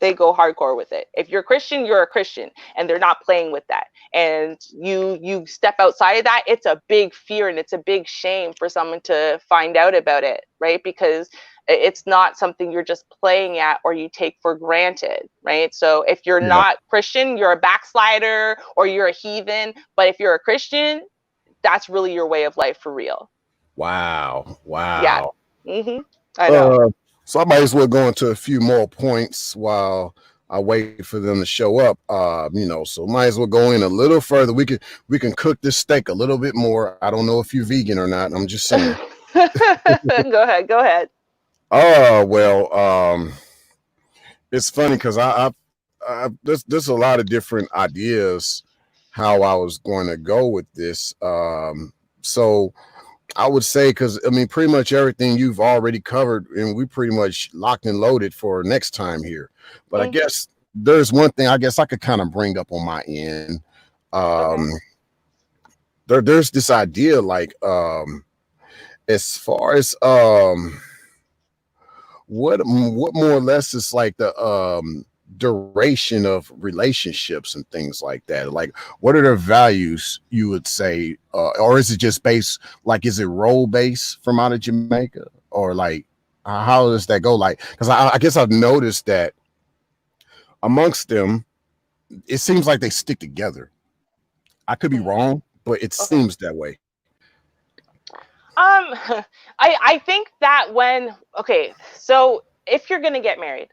they go hardcore with it. If you're a Christian, you're a Christian, and they're not playing with that. And you step outside of that, it's a big fear and it's a big shame for someone to find out about it, right? Because it's not something you're just playing at or you take for granted, right? So if you're Yeah. not Christian, you're a backslider or you're a heathen. But if you're a Christian, that's really your way of life for real. Wow. Yeah. Wow. I know. So I might as well go into a few more points while I wait for them to show up. So might as well go in a little further. We can cook this steak a little bit more. I don't know if you're vegan or not. I'm just saying. Go ahead. Go ahead. Oh well, it's funny because there's a lot of different ideas how I was going to go with this. So I would say, because I mean, pretty much everything you've already covered, and we pretty much locked and loaded for next time here. But I guess there's one thing I guess I could kind of bring up on my end. Okay. There's this idea, like, as far as what more or less is like the duration of relationships and things like that. Like, what are their values, you would say, or is it just based, like, is it role based from out of Jamaica, or like how does that go? Like, because I guess I've noticed that amongst them it seems like they stick together. I could be wrong, but it Okay. seems that way. I think that so if you're gonna get married,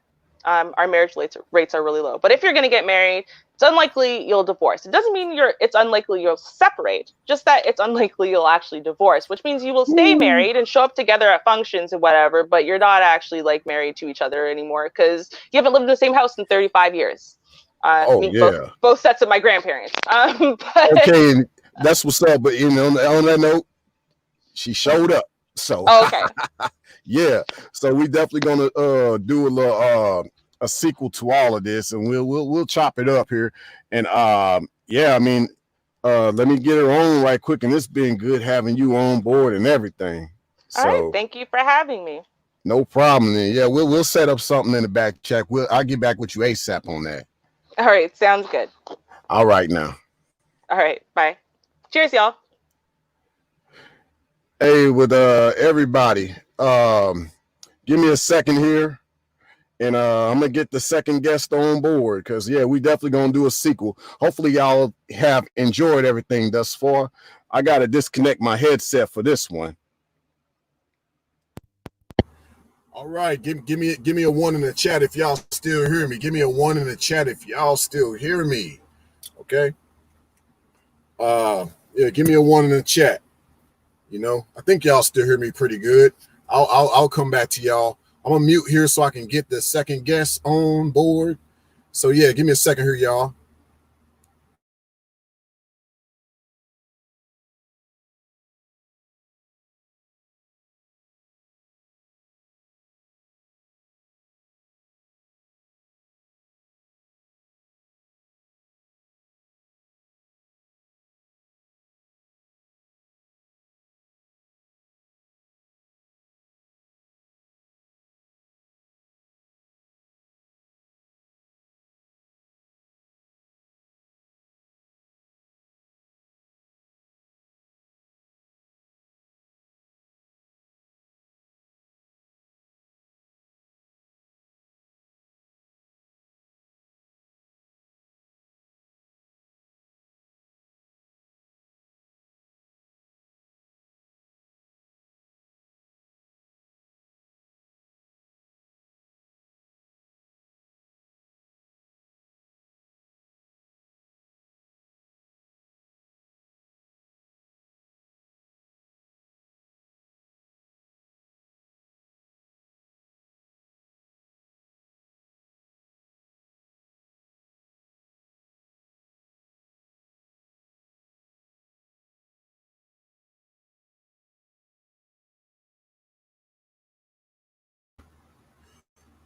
our marriage rates are really low. But if you're gonna get married, it's unlikely you'll divorce. It doesn't mean it's unlikely you'll separate, just that it's unlikely you'll actually divorce, which means you will stay married and show up together at functions and whatever, but you're not actually like married to each other anymore because you haven't lived in the same house in 35 years. I Oh mean, yeah. both sets of my grandparents. But Okay, and that's what's up. But on that note, she showed up. So okay. yeah. So we definitely gonna do a little a sequel to all of this, and we'll chop it up here. And yeah, I mean, let me get her on right quick, and it's been good having you on board and everything. All right. So Thank you for having me. no problem. Then yeah, we'll set up something in the back check. I'll get back with you ASAP on that. All right. Sounds good. All right now. All right. Bye. Cheers, y'all. Hey, with everybody, give me a second here, and I'm gonna get the second guest on board, because yeah, we definitely gonna do a sequel. Hopefully y'all have enjoyed everything thus far. I gotta disconnect my headset for this one. All right, give me a one in the chat if y'all still hear me. Give me a one in the chat if y'all still hear me. Okay. Yeah, give me a one in the chat. I think y'all still hear me pretty good. I'll come back to y'all. I'm gonna mute here so I can get the second guest on board. So yeah, give me a second here, y'all.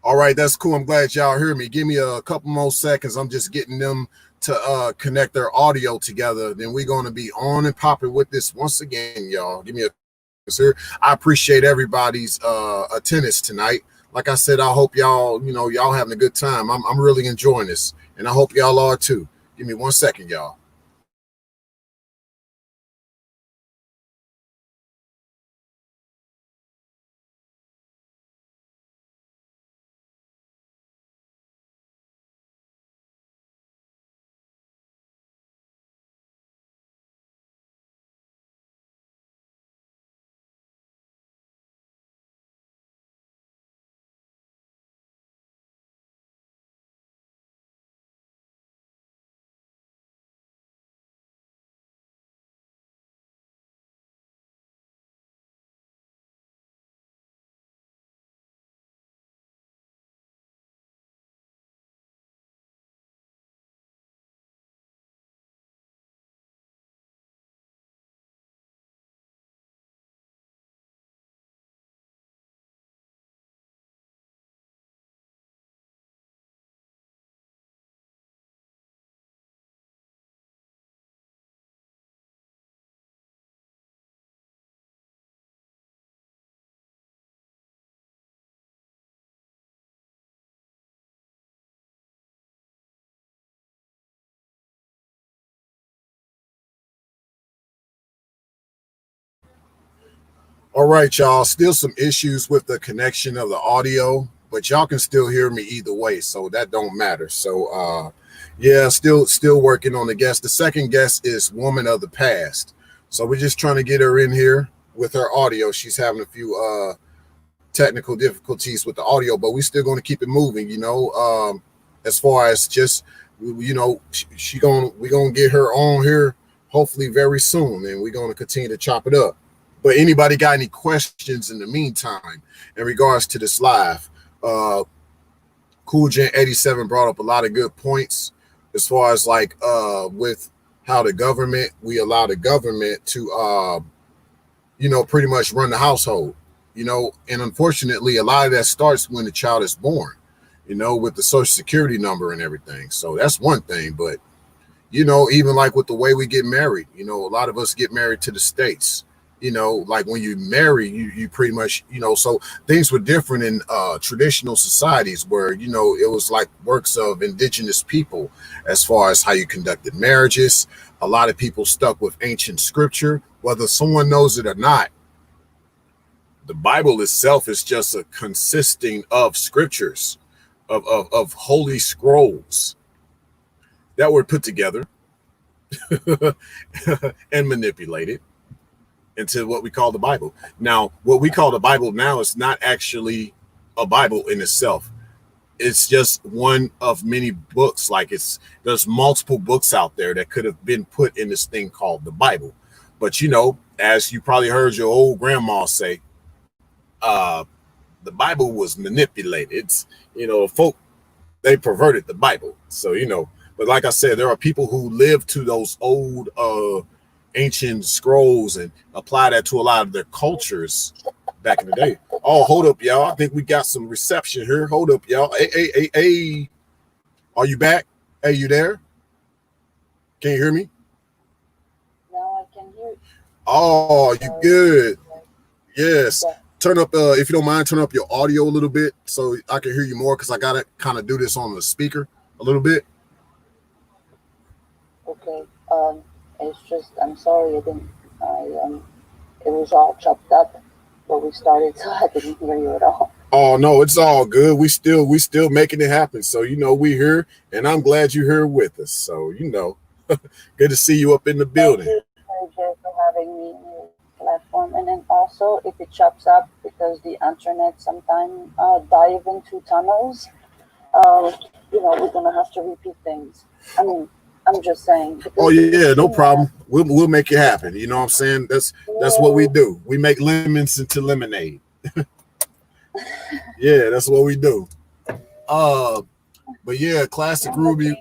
All right, that's cool. I'm glad y'all hear me. Give me a couple more seconds. I'm just getting them to connect their audio together. Then we're going to be on and popping with this once again, y'all. Give me a sir. I appreciate everybody's attendance tonight. like I said, I hope y'all, y'all having a good time. I'm really enjoying this, and I hope y'all are too. Give me 1 second, y'all. All right, y'all. Still some issues with the connection of the audio, but y'all can still hear me either way, so that don't matter. So yeah, still working on the guest. The second guest is Woman of the Past. So we're just trying to get her in here with her audio. She's having a few technical difficulties with the audio, but we're still going to keep it moving, as far as just we're gonna get her on here hopefully very soon, and we're going to continue to chop it up. But anybody got any questions in the meantime in regards to this live? Cool Gen 87 brought up a lot of good points as far as like with how we allow the government to pretty much run the household, and unfortunately a lot of that starts when the child is born, with the social security number and everything. So that's one thing. But even like with the way we get married, a lot of us get married to the states. Like when you marry, you pretty much, so things were different in traditional societies where, it was like works of indigenous people as far as how you conducted marriages. A lot of people stuck with ancient scripture, whether someone knows it or not. The Bible itself is just a consisting of scriptures, of holy scrolls that were put together and manipulated into what we call the Bible. Now, what we call the Bible now is not actually a Bible in itself. It's just one of many books. Like there's multiple books out there that could have been put in this thing called the Bible. But as you probably heard your old grandma say, the Bible was manipulated. It's, folk, they perverted the Bible. So, but like I said, there are people who live to those old ancient scrolls and apply that to a lot of their cultures back in the day. Oh, hold up, y'all. I think we got some reception here. Hold up, y'all. Hey. Are you back? Hey, you there? Can you hear me? No, I can hear you. Oh, you good. Yes. Turn up, if you don't mind, turn up your audio a little bit so I can hear you more, because I got to kind of do this on the speaker a little bit. Okay. It's just, I'm sorry, it was all chopped up when we started, so I didn't hear you at all. Oh no, it's all good. We still making it happen. So we here, and I'm glad you're here with us. So good to see you up in the building. Thank you for having me in your platform. And then also, if it chops up because the internet sometimes dive into tunnels, we're gonna have to repeat things. I mean, I'm just saying. Oh yeah, no problem. We'll make it happen. You know what I'm saying? That's what we do. We make lemons into lemonade. Yeah, that's what we do. But yeah, Classic Ruby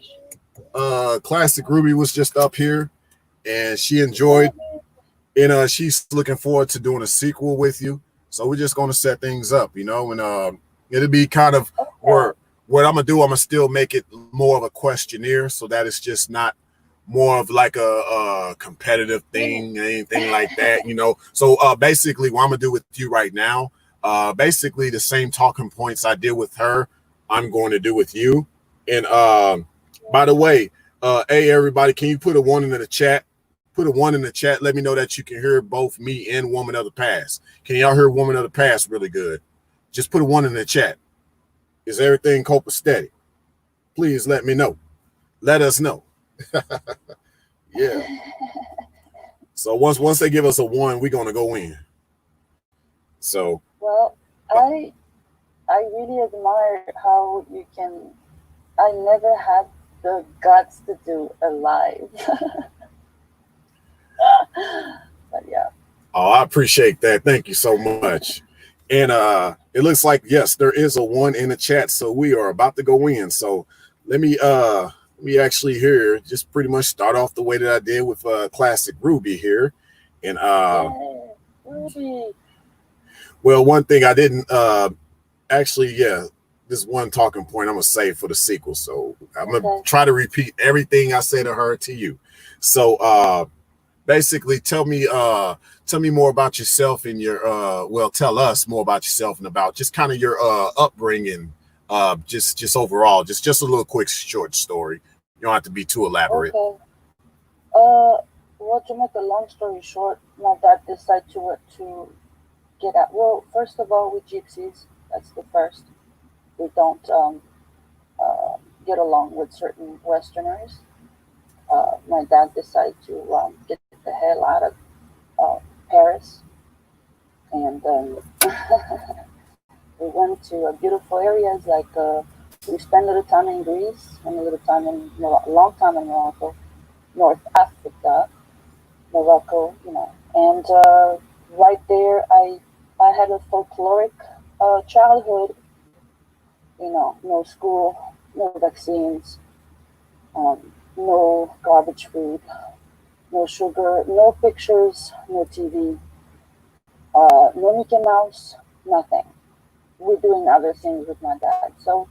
was just up here, and she enjoyed, and she's looking forward to doing a sequel with you. So we're just gonna set things up, and it'll be kind of where what I'm gonna do. I'm gonna still make it more of a questionnaire, so that it's just not more of like a competitive thing, anything like that, So basically, what I'm gonna do with you right now, basically the same talking points I did with her, I'm going to do with you. And by the way, hey everybody, can you put a one in the chat? Put a one in the chat. Let me know that you can hear both me and Woman of the Past. Can y'all hear Woman of the Past really good? Just put a one in the chat. Is everything copacetic? Please let me know. Let us know. Yeah. So once they give us a one, we're gonna go in. So well, I really admire how you can. I never had the guts to do a live. But yeah. Oh, I appreciate that. Thank you so much. And it looks like yes, there is a one in the chat, so we are about to go in. So let me actually here just pretty much start off the way that I did with classic Ruby here. And Ruby. well, one thing I didn't actually, yeah, this one talking point I'm gonna save for the sequel. So I'm gonna try to repeat everything I say to her to you. So basically tell me more about yourself and your well, tell us more about yourself and about just kind of your upbringing, just overall, just a little quick short story. You don't have to be too elaborate. Okay. Well, to make a long story short, my dad decided to get out. Well, first of all, with gypsies, that's the first. We don't get along with certain Westerners. My dad decided to get the hell out of Paris, and we went to beautiful areas like we spent a little time in Greece and a little time a long time in Morocco, North Africa, Morocco, and right there I had a folkloric childhood. No school, no vaccines, no garbage food, no sugar, no pictures, no TV, no Mickey Mouse, nothing. We're doing other things with my dad. So,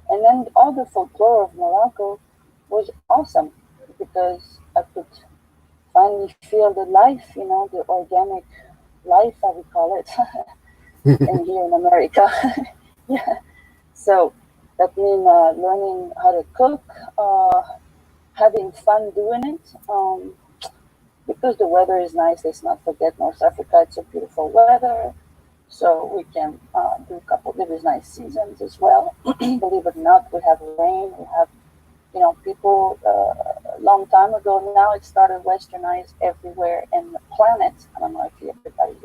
and then all the folklore of Morocco was awesome because I could finally feel the life, the organic life, I would call it, and here in America. Yeah. So that means learning how to cook, having fun doing it. Because the weather is nice, let's not forget North Africa, it's a beautiful weather. So we can do a couple, there is nice seasons as well. Believe it or not, we have rain, we have, people a long time ago now, it started westernized everywhere in the planet. I don't know if everybody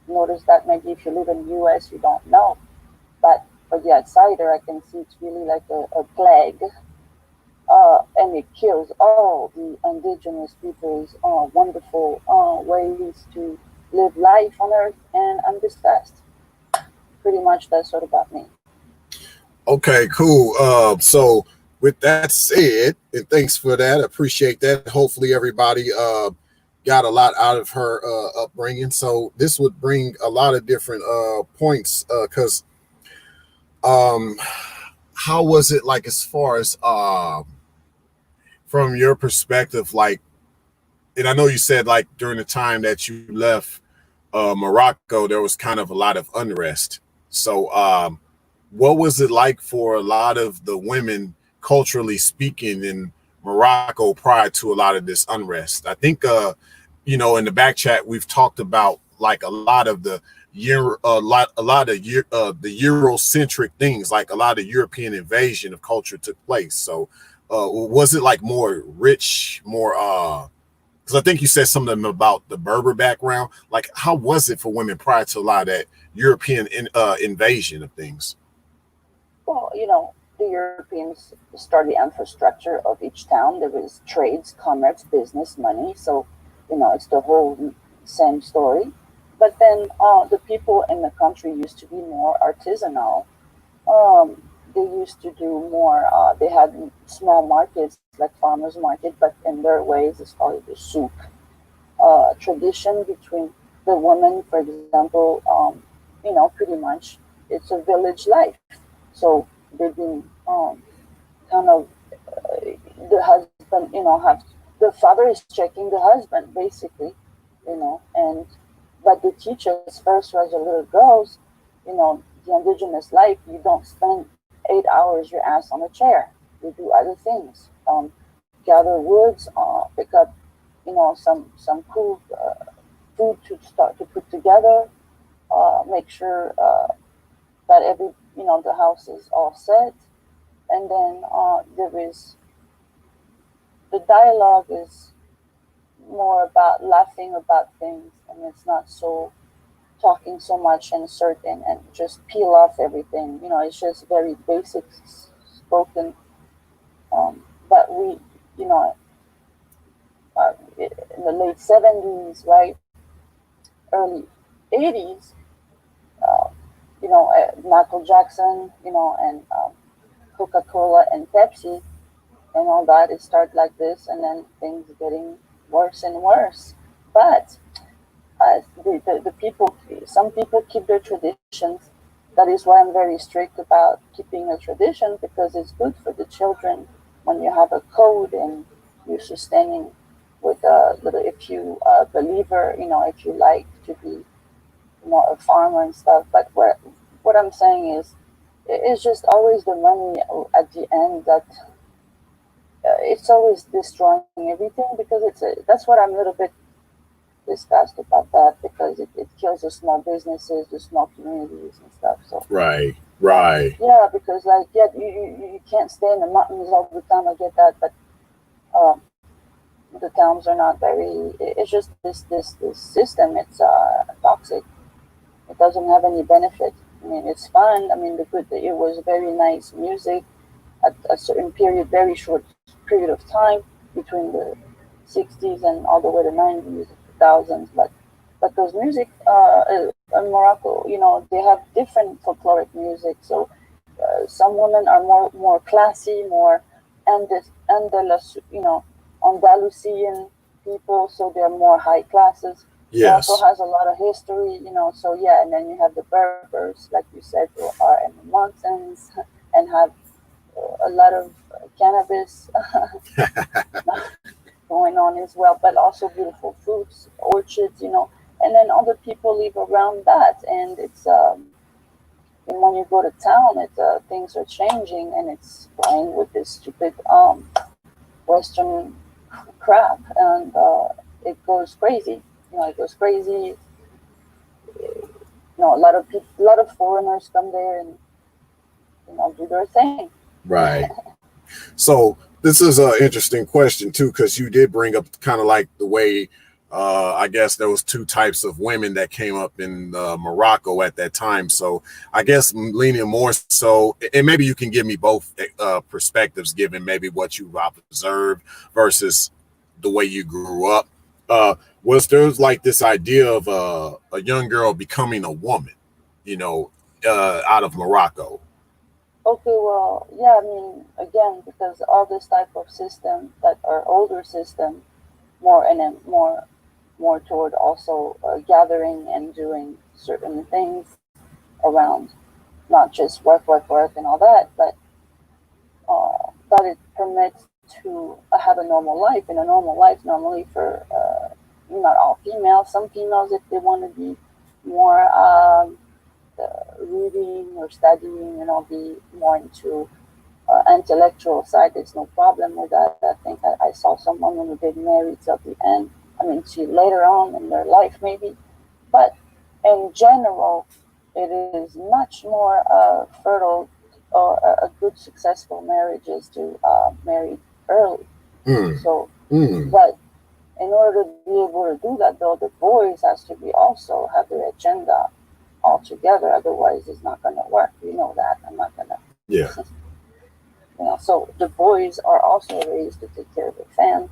noticed that. Maybe if you live in the US, you don't know. But for the outsider, I can see it's really like a plague. And it kills all the indigenous people's wonderful ways to live life on Earth, and I'm disgusted. Pretty much that's all about me. Okay, cool. So with that said, and thanks for that. I appreciate that. Hopefully everybody got a lot out of her upbringing. So this would bring a lot of different points because how was it like as far as from your perspective, like, and I know you said like during the time that you left Morocco, there was kind of a lot of unrest. So what was it like for a lot of the women, culturally speaking, in Morocco prior to a lot of this unrest? I think, in the back chat, we've talked about like a lot of the the Eurocentric things, like a lot of European invasion of culture took place. So was it like more rich, more because I think you said something about the Berber background. Like, how was it for women prior to a lot of that European invasion of things? Well, the Europeans started the infrastructure of each town. There was trades, commerce, business, money. So, it's the whole same story. But then the people in the country used to be more artisanal. They used to do more, they had small markets like farmers market, but in their ways it's called the souk. Tradition between the women, for example, pretty much it's a village life. So they've been kind of, the husband, have the father is checking the husband basically, and But they teach us first as a little girls, the indigenous life, you don't spend 8 hours your ass on a chair. You do other things. Gather woods, pick up, some cool food to start to put together. Make sure that the house is all set, and then there is the dialogue is more about laughing about things, and it's not so talking so much and certain and just peel off everything. It's just very basic spoken. But you know, in the late 70s, right, early 80s, uh, Michael Jackson, and Coca-Cola and Pepsi and all that, it started like this, and then things getting worse and worse. But the people, some people keep their traditions. That is why I'm very strict about keeping a tradition, because it's good for the children when you have a code and you're sustaining with if you a believer, if you like to be, a farmer and stuff. But what I'm saying is, it's just always the money at the end that it's always destroying everything, because that's what I'm a little bit discussed about that, because it kills the small businesses, the small communities and stuff. So Right, right. yeah, because like you can't stay in the mountains all the time. I get that, but um, the towns are not very. It's just this system. It's toxic. It doesn't have any benefit. I mean, it's fun. I mean, it was very nice music at a certain period, very short period of time between the 60s and all the way to 90s, 2000s. But those music in Morocco, they have different folkloric music. So some women are more classy, more Andalus, Andalusian people, so they're more high classes. Morocco Yes. has a lot of history, so yeah, and then you have the Berbers, like you said, who are in the mountains and have a lot of cannabis going on as well, but also beautiful fruits, orchards, and then other people live around that, and and when you go to town, things are changing, and it's playing with this stupid Western crap, and it goes crazy. It goes crazy. A lot of people, a lot of foreigners come there and do their thing. Right. So this is an interesting question too, because you did bring up kind of like the way I guess there was two types of women that came up in Morocco at that time. So I guess leaning more so, and maybe you can give me both perspectives, given maybe what you've observed versus the way you grew up. Was there like this idea of a young girl becoming a woman, you know, out of Morocco? Okay, well, yeah, I mean, again, because all this type of system that are older system, more and then more toward also gathering and doing certain things around, not just work, and all that, but that it permits to have a normal life. And a normal life, normally for not all females, some females, if they want to be more reading or studying, be more into intellectual side, there's no problem with that. I think I saw some women who get married till the end. I mean, to later on in their life, maybe. But in general, it is much more fertile or a good, successful marriage is to marry early. Mm, So, mm. but in order to be able to do that, though, the boys has to be also have their agenda all together. Otherwise, it's not going to work. You know that. I'm not going to. Yeah. So the boys are also raised to take care of the fam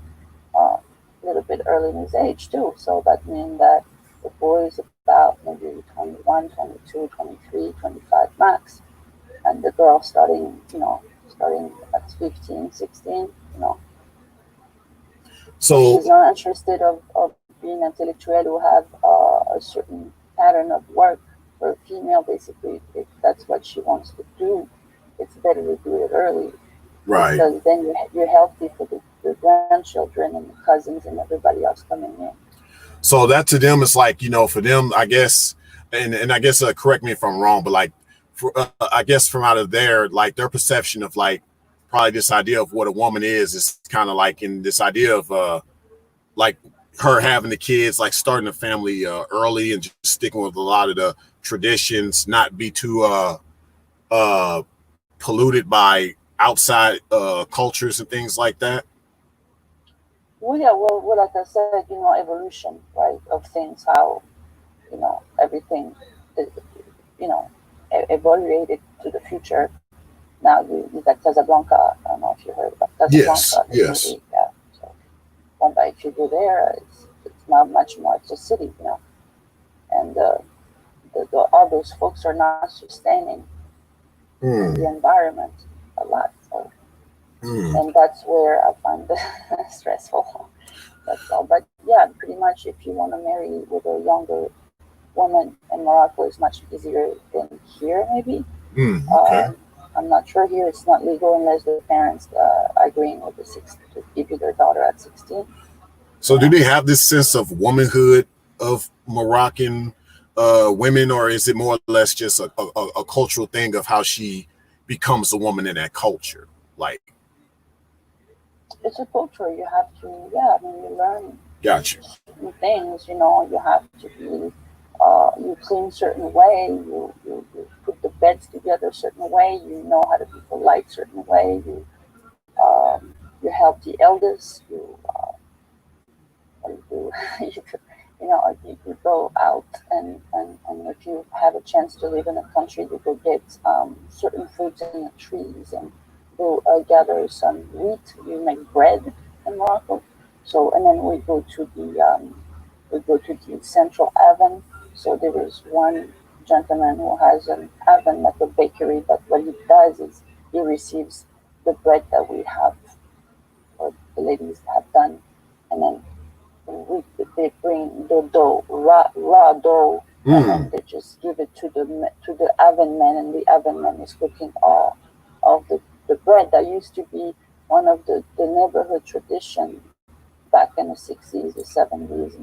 a little bit early in his age too. So that means that the boy is about maybe 21, 22, 23, 25 max, and the girl starting at 15, 16. So She's not interested of being intellectual who have a certain pattern of work for a female. Basically, if that's what she wants to do, it's better to do it early, right. because then you're healthy for the grandchildren and the cousins and everybody else coming in. So that to them is like, you know, for them, I guess, and I guess correct me if I'm wrong, but like, for, I guess from out of there, like their perception of like probably this idea of what a woman is kind of like in this idea of like her having the kids, like starting a family early and just sticking with a lot of the traditions, not be too uh polluted by outside cultures and things like that. Well, yeah, well, like I said, you know, evolution, right, of things, how, you know, everything, is, you know, evaluated to the future. Now you got Casablanca. I don't know if you heard about Yes, Casablanca, the yes. movie. Yeah. So, Bombay, if you go there, it's not much more. It's a city, you know, and all those folks are not sustaining the environment a lot. So, and that's where I find it stressful. That's all. But yeah, pretty much, if you want to marry with a younger woman in Morocco, is much easier than here, maybe. Okay. I'm not sure here. It's not legal unless the parents agreeing with the to give you their daughter at 16. So do they have this sense of womanhood of Moroccan women, or is it more or less just a cultural thing of how she becomes a woman in that culture? Like, it's a culture. You have to, yeah. I mean, you learn gotcha. certain things. You know, you have to be. You clean certain way. You put the beds together a certain way. You know how to be polite certain way. You help the elders. What do you do? You go out and if you have a chance to live in a country, you go get certain fruits in the trees and go gather some wheat. You make bread in Morocco. So and then we go to the central oven. So there is one gentleman who has an oven like a bakery, but what he does is he receives the bread that we have or the ladies have done, and then they bring the dough, raw dough, and then they just give it to the oven man, and the oven man is cooking all of the bread that used to be one of the neighborhood tradition back in the 60s or 70s,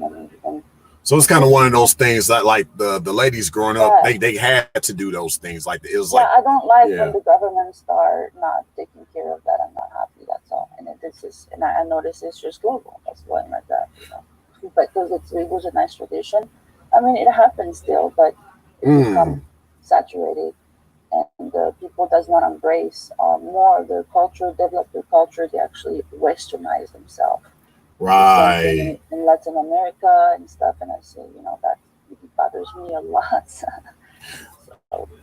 and so it's kind of one of those things that like the ladies growing up, they had to do those things. Like it was like, I don't like when the government start not taking care of that. I'm not happy. That's all. And I know this is just global. That's why I'm like that. You know, because it was a nice tradition. I mean, it happens still, but it becomes saturated, and people does not embrace more of their culture, develop their culture. They actually westernize themselves. right. The same thing in Latin America and stuff, and I say, you know, that really bothers me a lot.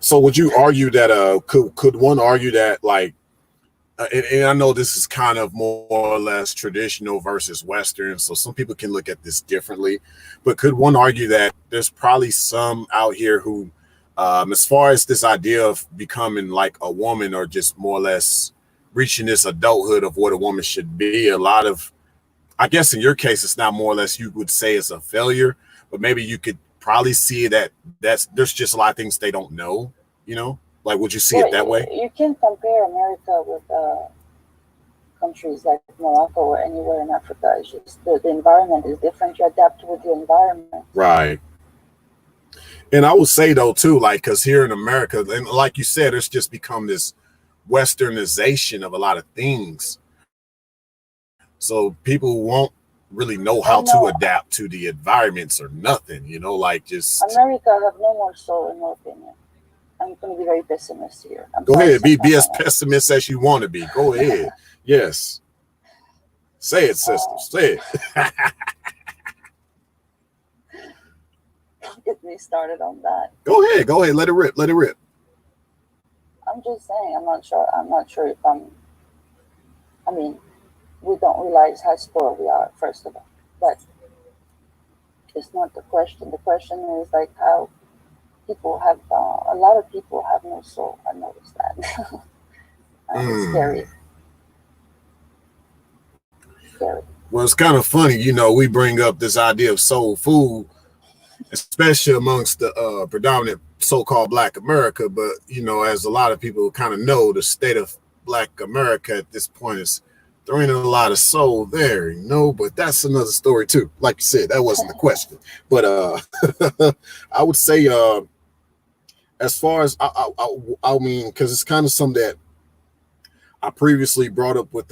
So would you argue that could one argue that like and I know this is kind of more or less traditional versus Western, so some people can look at this differently, but could one argue that there's probably some out here who as far as this idea of becoming like a woman or just more or less reaching this adulthood of what a woman should be, a lot of, I guess in your case, it's not more or less you would say it's a failure, but maybe you could probably see that there's just a lot of things they don't know, you know? Like, would you see it that way? You can compare America with countries like Morocco or anywhere in Africa. It's just the environment is different. You adapt with the environment. Right. And I would say, though, too, like, because here in America, and like you said, it's just become this westernization of a lot of things. So people won't really know how to adapt to the environments or nothing, you know, like just. America have no more soul, in my opinion. I'm going to be very pessimist here. Go ahead, be as pessimist as you want to be. Go ahead. Yes. Say it, sister. Say it. Get me started on that. Go ahead. Go ahead. Let it rip. Let it rip. I'm just saying. I'm not sure if I mean, we don't realize how spoiled we are, first of all. But it's not the question. The question is like how people have a lot of people have no soul. I noticed that. It's scary. Scary. Well, it's kind of funny, you know, we bring up this idea of soul food, especially amongst the predominant so-called Black America. But, you know, as a lot of people kind of know, the state of Black America at this point is Throwing in a lot of soul there, you know, but that's another story too. Like you said, that wasn't the question. But I would say as far as I mean, because it's kind of something that I previously brought up with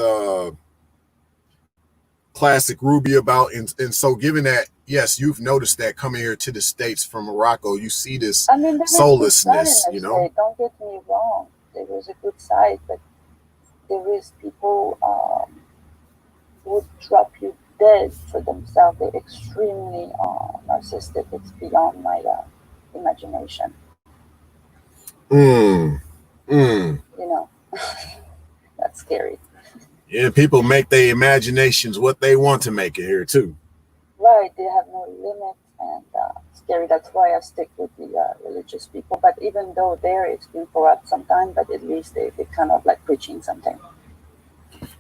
Classic Ruby about, and so given that, yes, you've noticed that coming here to the States from Morocco, you see this I mean, there is good side soullessness, in you this know. way. Don't get me wrong. There is a good side, but there is people who would drop you dead for themselves. They're extremely narcissistic. It's beyond my imagination. Mm, mm. You know, that's scary. Yeah, people make their imaginations what they want to make it here too. Right, they have no limit, and scary. That's why I stick with the religious people. But even though there it's been corrupt sometimes, but at least they kind of like preaching something.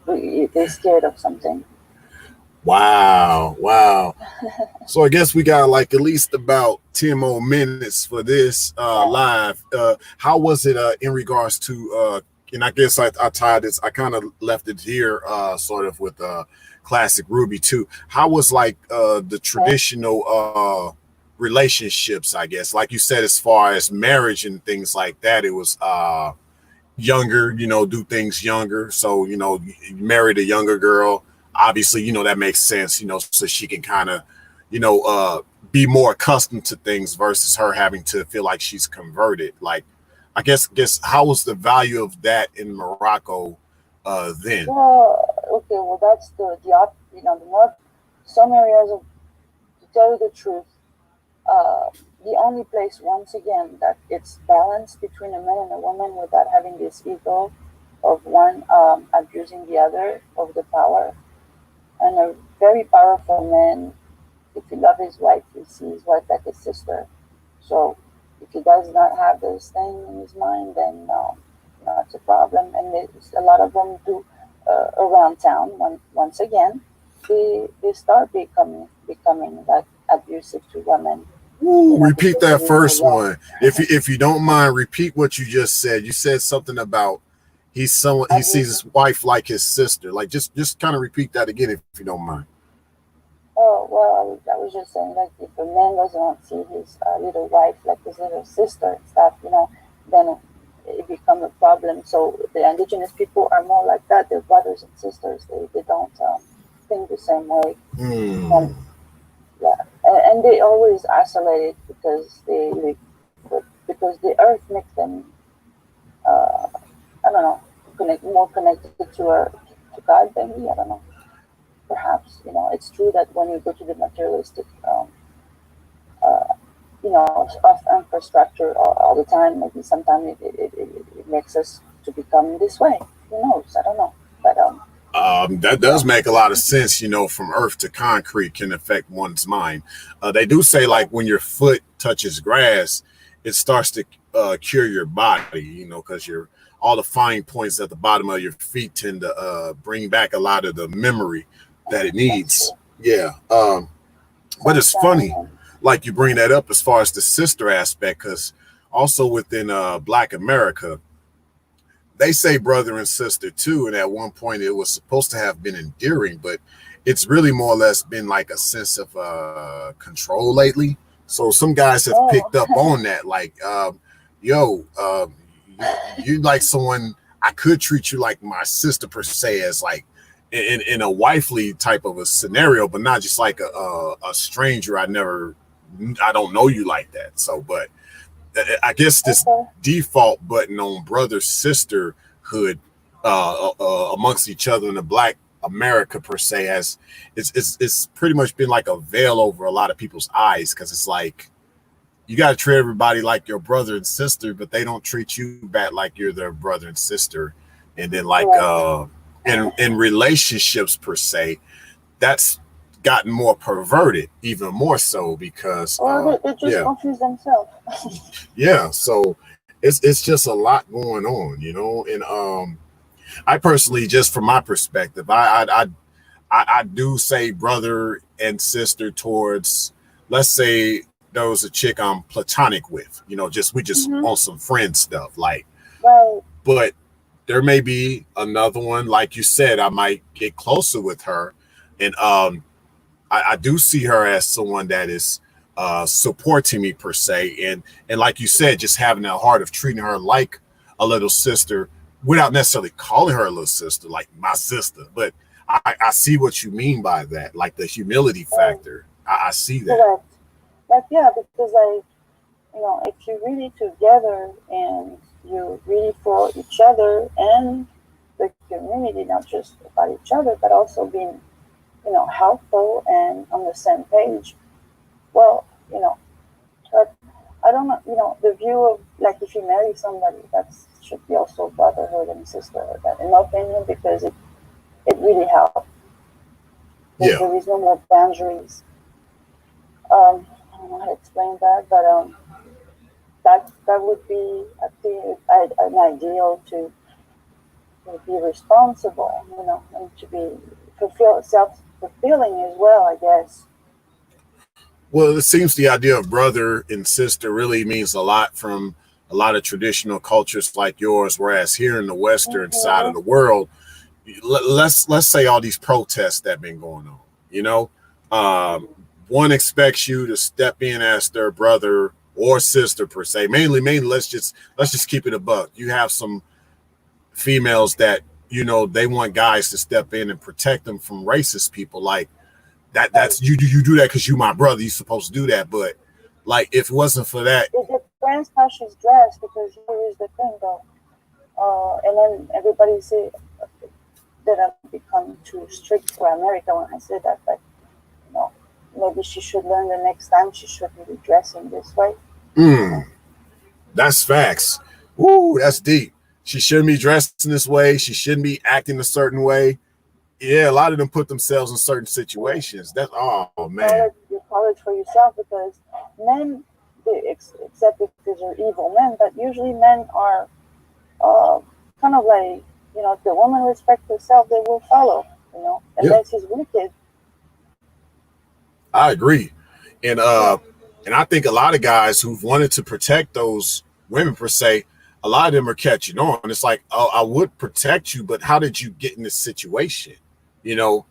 They're scared of something. Wow, wow. So I guess we got like at least about 10 more minutes for this Yeah. live. How was it in regards to and I guess I tied this, I kind of left it here sort of with Classic Ruby too. How was like the traditional relationships, I guess, like you said, as far as marriage and things like that, it was younger, you know, do things younger. So, you know, you married a younger girl, obviously, you know, that makes sense, you know, so she can kind of, you know, be more accustomed to things versus her having to feel like she's converted. Like, I guess how was the value of that in Morocco then? Well, okay, well that's you know, the north. Some areas of, to tell you the truth, the only place once again that it's balanced between a man and a woman without having this ego of one abusing the other of the power, and a very powerful man, if he loves his wife, he sees his wife like a sister. So if he does not have those things in his mind, then no, it's a problem. And a lot of them do around town. Once again, they start becoming like abusive to women. Ooh, You know, repeat because that there is no first law. one. If you don't mind, repeat what you just said. You said something about he sees Abusive. his wife like his sister. Like just kind of repeat that again if you don't mind. Oh well, I was just saying, like, if a man doesn't want to see his little wife like his little sister and stuff, you know, then it becomes a problem. So the indigenous people are more like that. They're brothers and sisters. They don't think the same way. Hmm. And yeah, and they always isolated because they live because the earth makes them I don't know, more connected to God, maybe. I don't know. Perhaps, you know, it's true that when you go to the materialistic uh, you know, of infrastructure all the time, maybe sometimes it makes us to become this way. Who knows? I don't know. But That yeah, does make a lot of sense, you know, from earth to concrete can affect one's mind. They do say yeah, like when your foot touches grass, it starts to cure your body, you know, because your all the fine points at the bottom of your feet tend to bring back a lot of the memory that it that's needs. true. Yeah. But it's Sunshine funny, and like you bring that up as far as the sister aspect, because also within Black America, they say brother and sister too, and at one point it was supposed to have been endearing, but it's really more or less been like a sense of control lately. So some guys have oh, picked up on that, like yo, you like someone, I could treat you like my sister per se, as like in a wifely type of a scenario, but not just like a stranger. I don't know you like that. So but I guess this okay. default button on brother sisterhood amongst each other in the Black America per se has it's pretty much been like a veil over a lot of people's eyes, because it's like you got to treat everybody like your brother and sister, but they don't treat you back like you're their brother and sister. And then like Right. in relationships per se, that's gotten more perverted, even more so because Well, they just yeah, confuse themselves. yeah. So it's just a lot going on, you know. And I personally, just from my perspective, I do say brother and sister towards, let's say there was a chick I'm platonic with, you know, just we just Hmm. on some friend stuff, like, Right. but there may be another one, like you said, I might get closer with her. And I do see her as someone that is supporting me per se. And like you said, just having that heart of treating her like a little sister without necessarily calling her a little sister, like my sister. But I see what you mean by that, like the humility factor. I see that. Correct. But yeah, because if you're really together and you're really for each other and the community, not just about each other, but also being, helpful and on the same page. Well, but I don't know, the view of like if you marry somebody, that should be also brotherhood and sisterhood, in my opinion, because it really helps. Yeah. There is no more boundaries. I don't know how to explain that, but that would be, I think, an ideal to be responsible, and to be self-fulfilling as well, I guess. Well, it seems the idea of brother and sister really means a lot from a lot of traditional cultures like yours, whereas here in the Western side of the world, let's say all these protests that have been going on, one expects you to step in as their brother or sister per se. Mainly, let's just keep it a buck. You have some females that they want guys to step in and protect them from racist people. Like that's you do that because you my brother. You're supposed to do that. But like if it wasn't for that, it depends how she's dressed. Because here is the thing, though, and then everybody say that I've become too strict for America when I say that, but maybe she should learn the next time she shouldn't be dressing this way. That's facts. Ooh, that's deep. She shouldn't be dressed in this way. She shouldn't be acting a certain way. Yeah, a lot of them put themselves in certain situations. That's man. You call it for yourself, because men, except if these are evil men, but usually men are kind of like, if the woman respects herself, they will follow, unless he's wicked. I agree. And I think a lot of guys who've wanted to protect those women per se, a lot of them are catching on. It's like, oh, I would protect you, but how did you get in this situation? Well,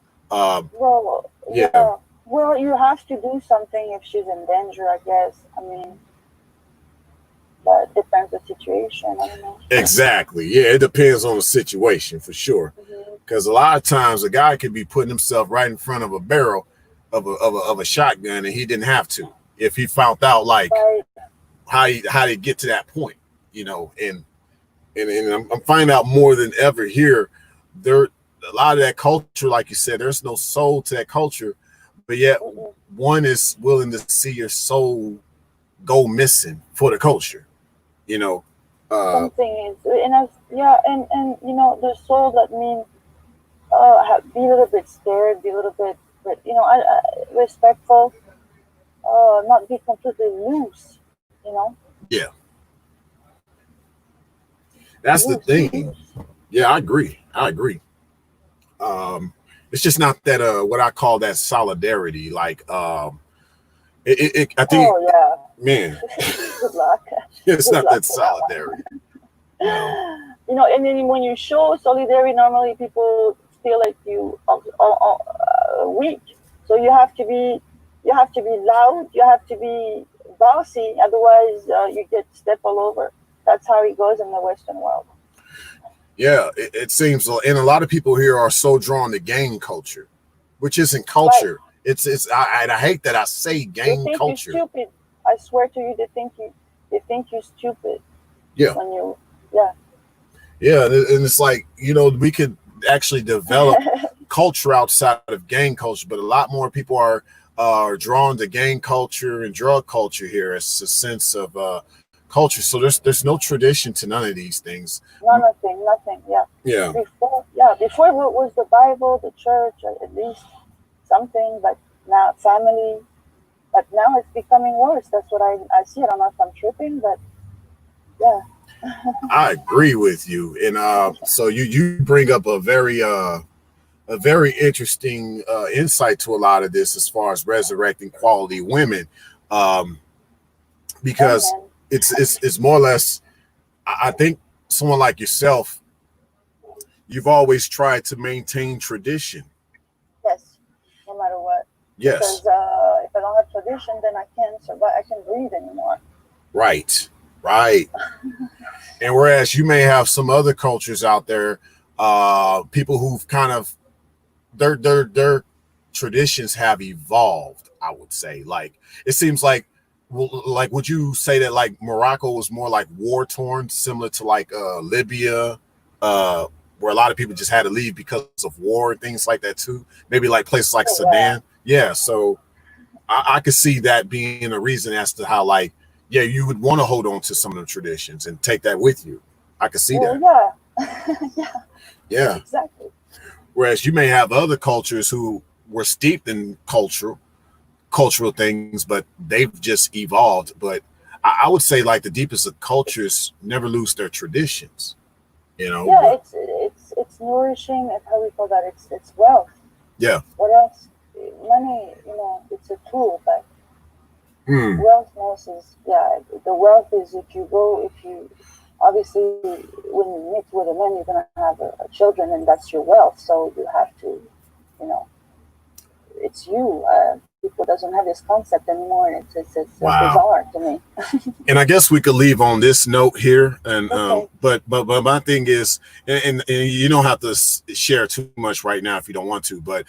yeah. Well, you have to do something if she's in danger, I guess. I mean, but it depends on the situation. I don't know. Exactly. Yeah, it depends on the situation for sure. Because a lot of times a guy could be putting himself right in front of a barrel of a shotgun, and he didn't have to if he found out like how to get to that point, and I'm finding out more than ever here. There a lot of that culture, like you said, there's no soul to that culture, but yet one is willing to see your soul go missing for the culture. Something is, and the soul that means be a little bit scared, be a little bit, respectful, not be completely loose, Yeah, that's the thing. Yeah, I agree. It's just not that what I call that solidarity. Like I think. Oh yeah. Man. Good luck. It's not that solidarity. And then when you show solidarity, normally people feel like you are weak. So you have to be loud. You have to be bossy. Otherwise, you get stepped all over. That's how it goes in the Western world. Yeah, it seems, and a lot of people here are so drawn to gang culture, which isn't culture. Right. It's I hate that I say gang culture. You're stupid. I swear to you, they think you're stupid. Yeah. Yeah, and it's like, we could actually develop culture outside of gang culture, but a lot more people are drawn to gang culture and drug culture here. It's a sense of culture. So there's no tradition to none of these things. Nothing. Yeah. Before it was the Bible, the church, at least something, but now family. But now it's becoming worse. That's what I see. I don't know if I'm tripping, but yeah. I agree with you. And so you bring up a very interesting insight to a lot of this as far as resurrecting quality women, because it's more or less, I think someone like yourself, you've always tried to maintain tradition. Yes, no matter what. Yes. Because if I don't have tradition, then I can't survive. I can't breathe anymore. Right. Right. And whereas you may have some other cultures out there, people who've kind of their traditions have evolved, I would say. Like it seems like would you say that like Morocco was more like war torn, similar to like Libya, where a lot of people just had to leave because of war and things like that too? Maybe like places like Sudan. Yeah, so I could see that being a reason as to how like you would want to hold on to some of the traditions and take that with you. I could see that. Yeah. Yeah. Exactly. Whereas you may have other cultures who were steeped in cultural things, but they've just evolved. But I would say like the deepest of cultures never lose their traditions. You know. Yeah, it's nourishing. How we call that? It's wealth. Yeah. What else? Money, it's a tool, but wealthness is the wealth is if you obviously when you meet with a man you're gonna have a children and that's your wealth, so you have to, it's you. People doesn't have this concept anymore, and it's bizarre to me. And I guess we could leave on this note here, and okay. But my thing is, and you don't have to share too much right now if you don't want to. But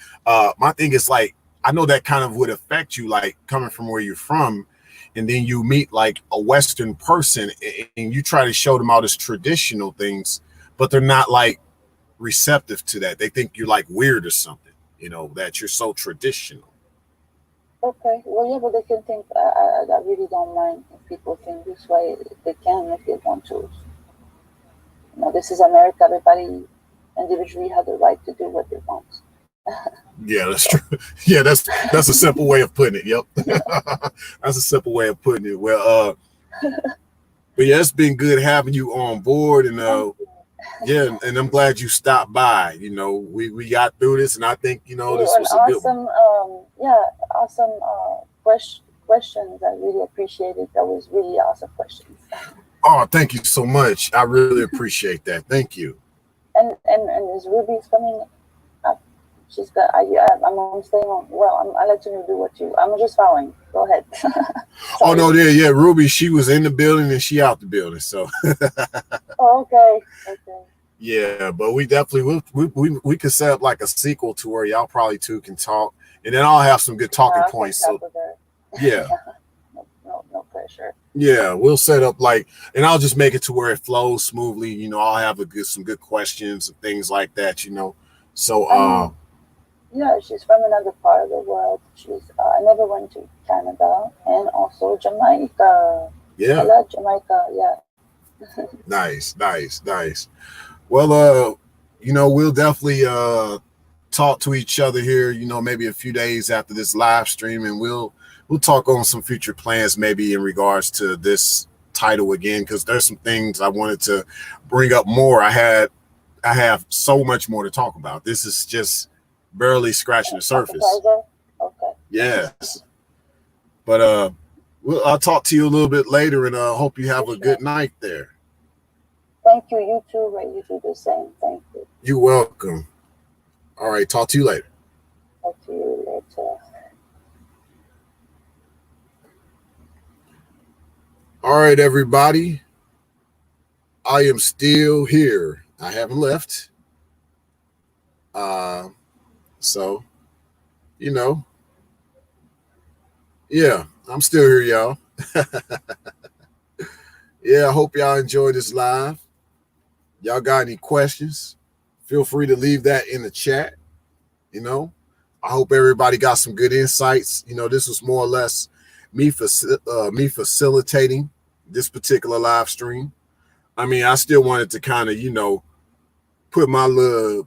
my thing is like I know that kind of would affect you, like coming from where you're from, and then you meet like a Western person, and you try to show them all this traditional things, but they're not like receptive to that. They think you're like weird or something, that you're so traditional. Okay, well, yeah, but they can think. I really don't mind if people think this way. They can if they want to. This is America. Everybody individually has the right to do what they want. Yeah, that's true. Yeah, that's a simple way of putting it. Yep, that's a simple way of putting it. Well, but yeah, it's been good having you on board, and yeah, and I'm glad you stopped by. We got through this, and I think this was a good one. Awesome questions. I really appreciate it. That was really awesome questions. Oh, thank you so much. I really appreciate that. Thank you. And is Ruby's coming up? She's got. I'm staying on. Well, I'll let you do what you. I'm just following. Go ahead. Oh no, yeah, Ruby. She was in the building and she out the building. So. Oh, okay. Yeah, but we definitely we could set up like a sequel to where y'all probably two can talk, and then I'll have some good talking points. So yeah. No pressure. Yeah, we'll set up and I'll just make it to where it flows smoothly. I'll have some good questions and things like that. So yeah, she's from another part of the world. I never went to Canada and also Jamaica. Yeah, I love Jamaica. Yeah. Nice. Well, we'll definitely talk to each other here. Maybe a few days after this live stream, and we'll talk on some future plans, maybe in regards to this title again, because there's some things I wanted to bring up more. I have so much more to talk about. This is just barely scratching the surface. Okay. Yes. But I'll talk to you a little bit later, and hope you have a good night there. Thank you. You too, Ray. You do the same. Thank you. You're welcome. All right. Talk to you later. Talk to you later. All right, everybody. I am still here. I haven't left. So, yeah, I'm still here, y'all. Yeah, I hope y'all enjoyed this live. Y'all got any questions? Feel free to leave that in the chat. I hope everybody got some good insights. This was more or less me facilitating this particular live stream. I mean, I still wanted to kind of, put my little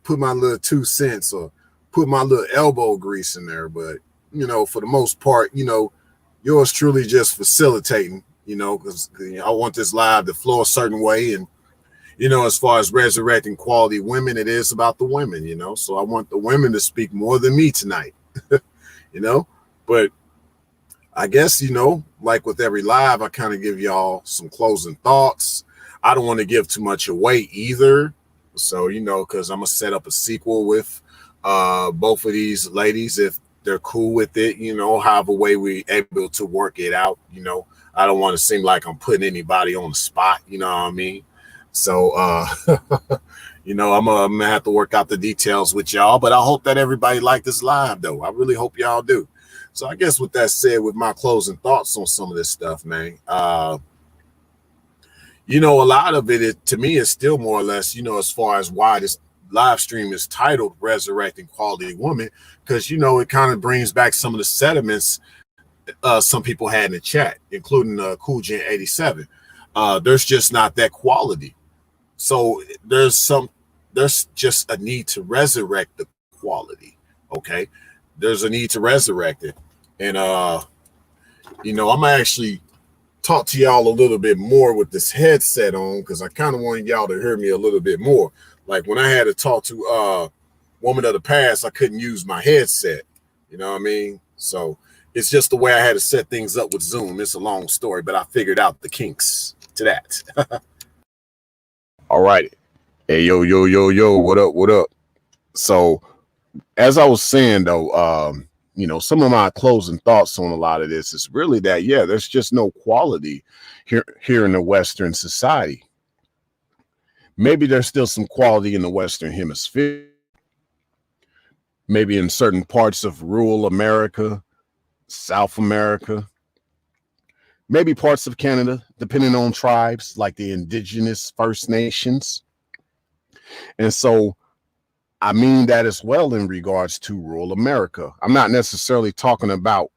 2 cents or put my little elbow grease in there. But, for the most part, yours truly just facilitating, because I want this live to flow a certain way. And, as far as resurrecting quality women, it is about the women, so I want the women to speak more than me tonight, but I guess, like with every live, I kind of give y'all some closing thoughts. I don't want to give too much away either. So, you know, because I'm gonna set up a sequel with both of these ladies if they're cool with it, you know, however way we able to work it out, you know. I don't want to seem like I'm putting anybody on the spot, you know what I mean? So you know, I'm gonna have to work out the details with y'all, but I hope that everybody liked this live though. I really hope y'all do. So I guess with that said, with my closing thoughts on some of this stuff, man, you know, a lot of it to me is still more or less, you know, as far as why this live stream is titled Resurrecting Quality Woman, because, you know, it kind of brings back some of the sentiments some people had in the chat, including Cool Gen 87. There's just not that quality. So there's just a need to resurrect the quality. Okay. There's a need to resurrect it. And, you know, I'm actually talk to y'all a little bit more with this headset on because I kind of wanted y'all to hear me a little bit more. Like when I had to talk to Woman of the Past, I couldn't use my headset. You know what I mean? So it's just the way I had to set things up with Zoom. It's a long story, but I figured out the kinks to that. All right. Hey, yo, what up, what up? So as I was saying, though, you know, some of my closing thoughts on a lot of this is really that, yeah, there's just no quality here in the Western society. Maybe there's still some quality in the Western Hemisphere, maybe in certain parts of rural America, South America, maybe parts of Canada, depending on tribes like the indigenous First Nations. And so I mean that as well in regards to rural America. I'm not necessarily talking about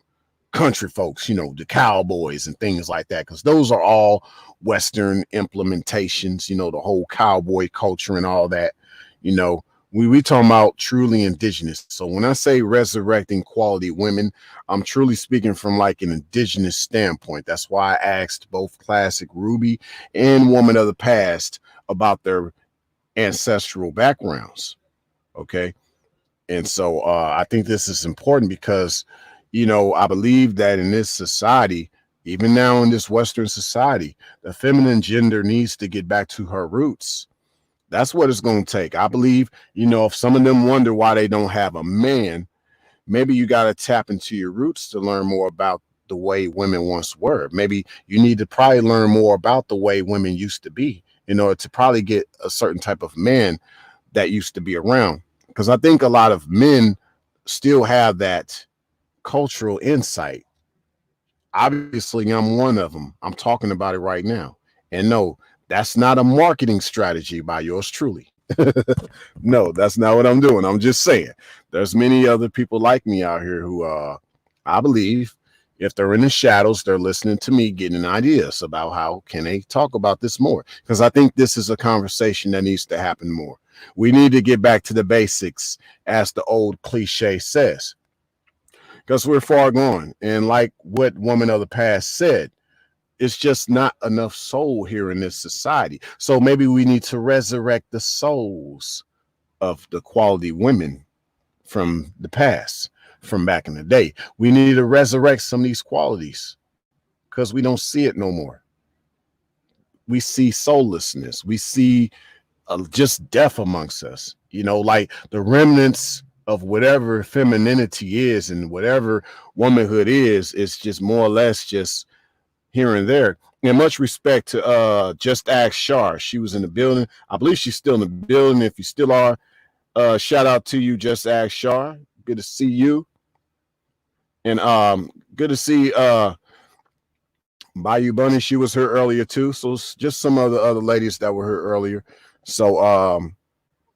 country folks, you know, the cowboys and things like that, because those are all Western implementations, you know, the whole cowboy culture and all that. You know, we talking about truly indigenous. So when I say resurrecting quality women, I'm truly speaking from like an indigenous standpoint. That's why I asked both Classic Ruby and Woman of the Past about their ancestral backgrounds. Okay. And so I think this is important because, you know, I believe that in this society, even now in this Western society, the feminine gender needs to get back to her roots. That's what it's going to take. I believe, you know, if some of them wonder why they don't have a man, maybe you got to tap into your roots to learn more about the way women once were. Maybe you need to probably learn more about the way women used to be in order to probably get a certain type of man that used to be around. Because I think a lot of men still have that cultural insight. Obviously, I'm one of them. I'm talking about it right now. And no, that's not a marketing strategy by yours truly. No, that's not what I'm doing. I'm just saying there's many other people like me out here who I believe if they're in the shadows, they're listening to me, getting ideas about how can they talk about this more. Because I think this is a conversation that needs to happen more. We need to get back to the basics, as the old cliche says, because we're far gone. And like what Woman of the Past said, it's just not enough soul here in this society. So maybe we need to resurrect the souls of the quality women from the past, from back in the day. We need to resurrect some of these qualities because we don't see it no more. We see soullessness. We see just death amongst us, you know, like the remnants of whatever femininity is and whatever womanhood is. It's just more or less just here and there. And much respect to Just Ask Shar. She was in the building. I believe she's still in the building. If you still are, shout out to you, Just Ask Shar. Good to see you. And good to see Bayou Bunny. She was here earlier too. So it's just some of the other ladies that were here earlier. So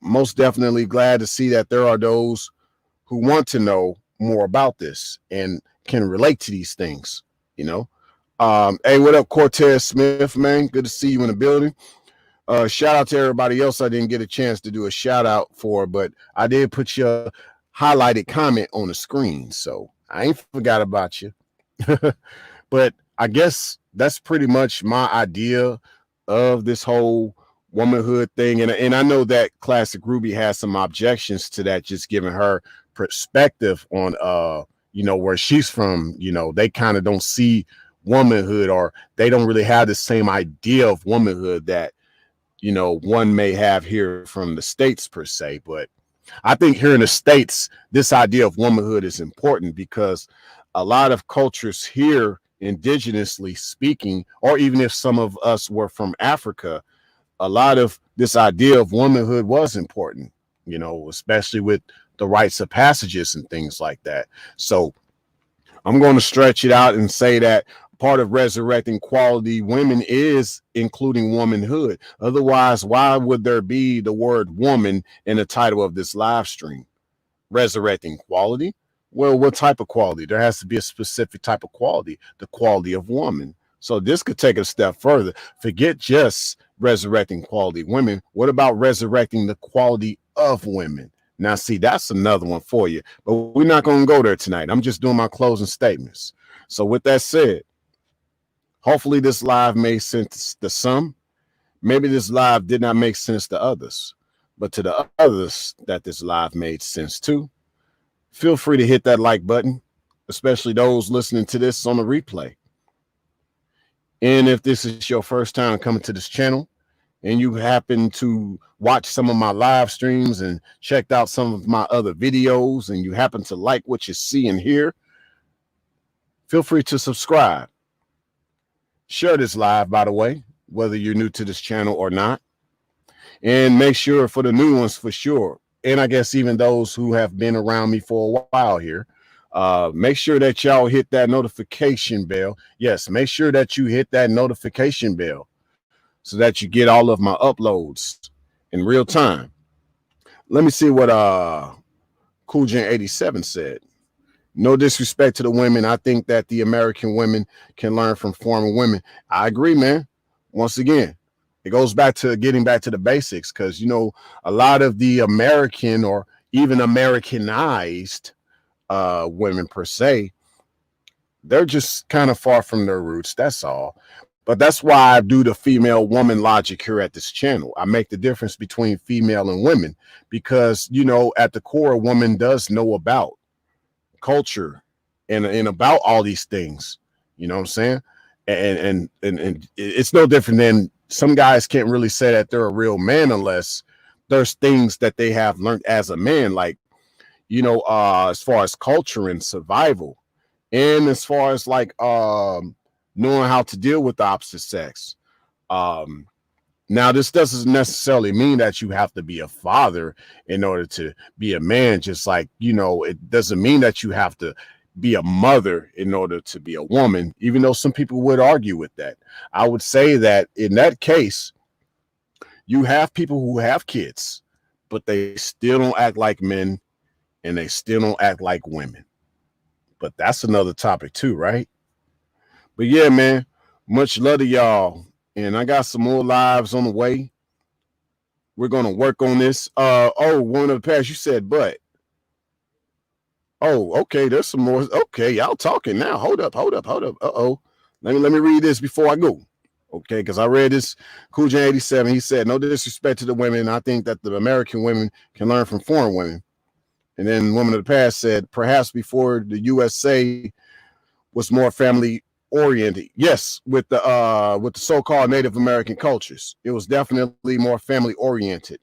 most definitely glad to see that there are those who want to know more about this and can relate to these things, you know. Hey, what up, Cortez Smith, man? Good to see you in the building. Shout out to everybody else I didn't get a chance to do a shout out for, but I did put your highlighted comment on the screen, so I ain't forgot about you. But I guess that's pretty much my idea of this whole womanhood thing. And I know that Classic Ruby has some objections to that, just giving her perspective on you know, where she's from. You know, they kind of don't see womanhood, or they don't really have the same idea of womanhood that one may have here from the States per se. But I think here in the States, this idea of womanhood is important because a lot of cultures here, indigenously speaking, or even if some of us were from Africa, a lot of this idea of womanhood was important, especially with the rites of passages and things like that. So I'm going to stretch it out and say that part of resurrecting quality women is including womanhood. Otherwise, why would there be the word woman in the title of this live stream? Resurrecting quality? Well, what type of quality? There has to be a specific type of quality, the quality of woman. So this could take it a step further. Forget just resurrecting quality women. What about resurrecting the quality of women? Now, see, that's another one for you, but we're not going to go there tonight. I'm just doing my closing statements. So with that said, hopefully this live made sense to some. Maybe this live did not make sense to others, but to the others that this live made sense to, feel free to hit that like button, especially those listening to this on the replay. And if this is your first time coming to this channel and you happen to watch some of my live streams and checked out some of my other videos and you happen to like what you see and hear, feel free to subscribe. Share this live, by the way, whether you're new to this channel or not. And make sure for the new ones, for sure, and I guess even those who have been around me for a while here, make sure that y'all hit that notification bell. Yes, make sure that you hit that notification bell so that you get all of my uploads in real time. Let me see what Cool Gen 87 said. No disrespect to the women. I think that the American women can learn from foreign women. I agree, man. Once again, it goes back to getting back to the basics because, a lot of the American or even Americanized women per se, they're just kind of far from their roots. That's all. But that's why I do the female woman logic here at this channel. I make the difference between female and women because, at the core, a woman does know about culture and about all these things. You know what I'm saying? And it's no different than some guys can't really say that they're a real man unless there's things that they have learned as a man, like, as far as culture and survival, and as far as like knowing how to deal with the opposite sex. Now, this doesn't necessarily mean that you have to be a father in order to be a man, just like, it doesn't mean that you have to be a mother in order to be a woman, even though some people would argue with that. I would say that in that case, you have people who have kids, but they still don't act like men and they still don't act like women. But that's another topic too, right? But yeah, man, much love to y'all. And I got some more lives on the way. We're going to work on this. One of the past, you said, but. Oh, okay, there's some more. Okay, y'all talking now. Hold up. Uh-oh. Let me read this before I go. Okay, because I read this. Cool J 87, he said, no disrespect to the women. I think that the American women can learn from foreign women. And then Woman of the Past said, perhaps before the USA was more family oriented. Yes, with the so-called Native American cultures, it was definitely more family oriented.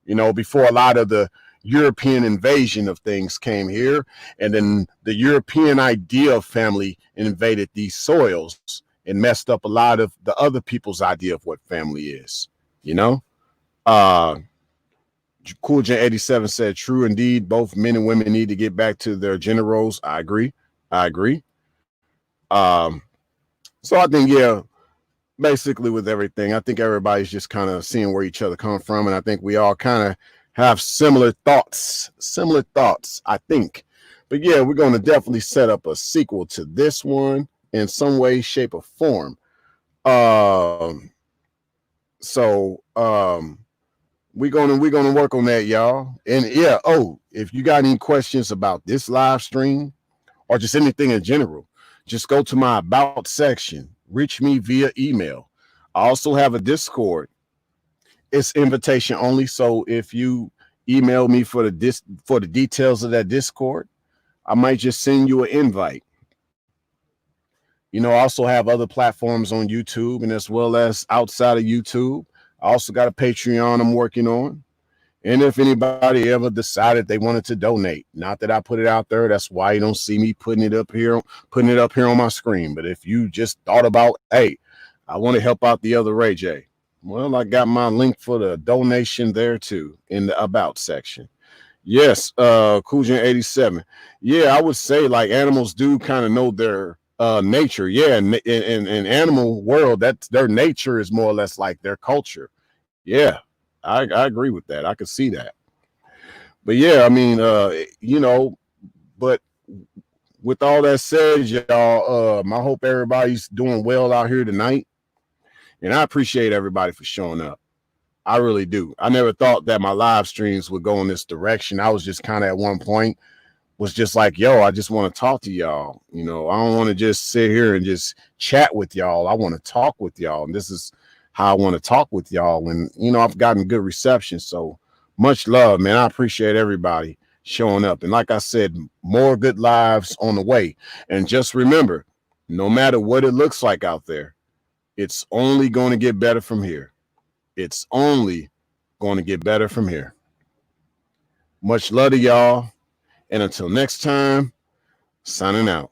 Before a lot of the European invasion of things came here, and then the European idea of family invaded these soils and messed up a lot of the other people's idea of what family is. Cool J 87 said, true indeed, both men and women need to get back to their gender roles. I agree. So I think, yeah, basically with everything, I think everybody's just kind of seeing where each other come from. And I think we all kind of have similar thoughts, I think. But yeah, we're going to definitely set up a sequel to this one in some way, shape, or form. We're gonna work on that, y'all. And yeah, if you got any questions about this live stream or just anything in general, just go to my about section, reach me via email. I also have a Discord. It's invitation only, so if you email me for the details of that Discord, I might just send you an invite. I also have other platforms on YouTube, and as well as outside of YouTube, I I also got a Patreon I'm working on. And if anybody ever decided they wanted to donate, not that I put it out there, that's why you don't see me putting it up here on my screen. But if you just thought about, hey, I want to help out the other Ray J, well, I got my link for the donation there too in the about section. Yes, Kujin 87. Yeah, I would say like animals do kind of know their nature. Yeah, in animal world, that's their nature is more or less like their culture. Yeah, I agree with that. I could see that. But yeah, I mean, but with all that said, y'all, I hope everybody's doing well out here tonight. And I appreciate everybody for showing up. I really do. I never thought that my live streams would go in this direction. I was just kind of at one point was just like, yo, I just want to talk to y'all. I don't want to just sit here and just chat with y'all. I want to talk with y'all. And this is how I want to talk with y'all. And, I've gotten good reception. So much love, man. I appreciate everybody showing up. And like I said, more good lives on the way. And just remember, no matter what it looks like out there, it's only going to get better from here. It's only going to get better from here. Much love to y'all. And until next time, signing out.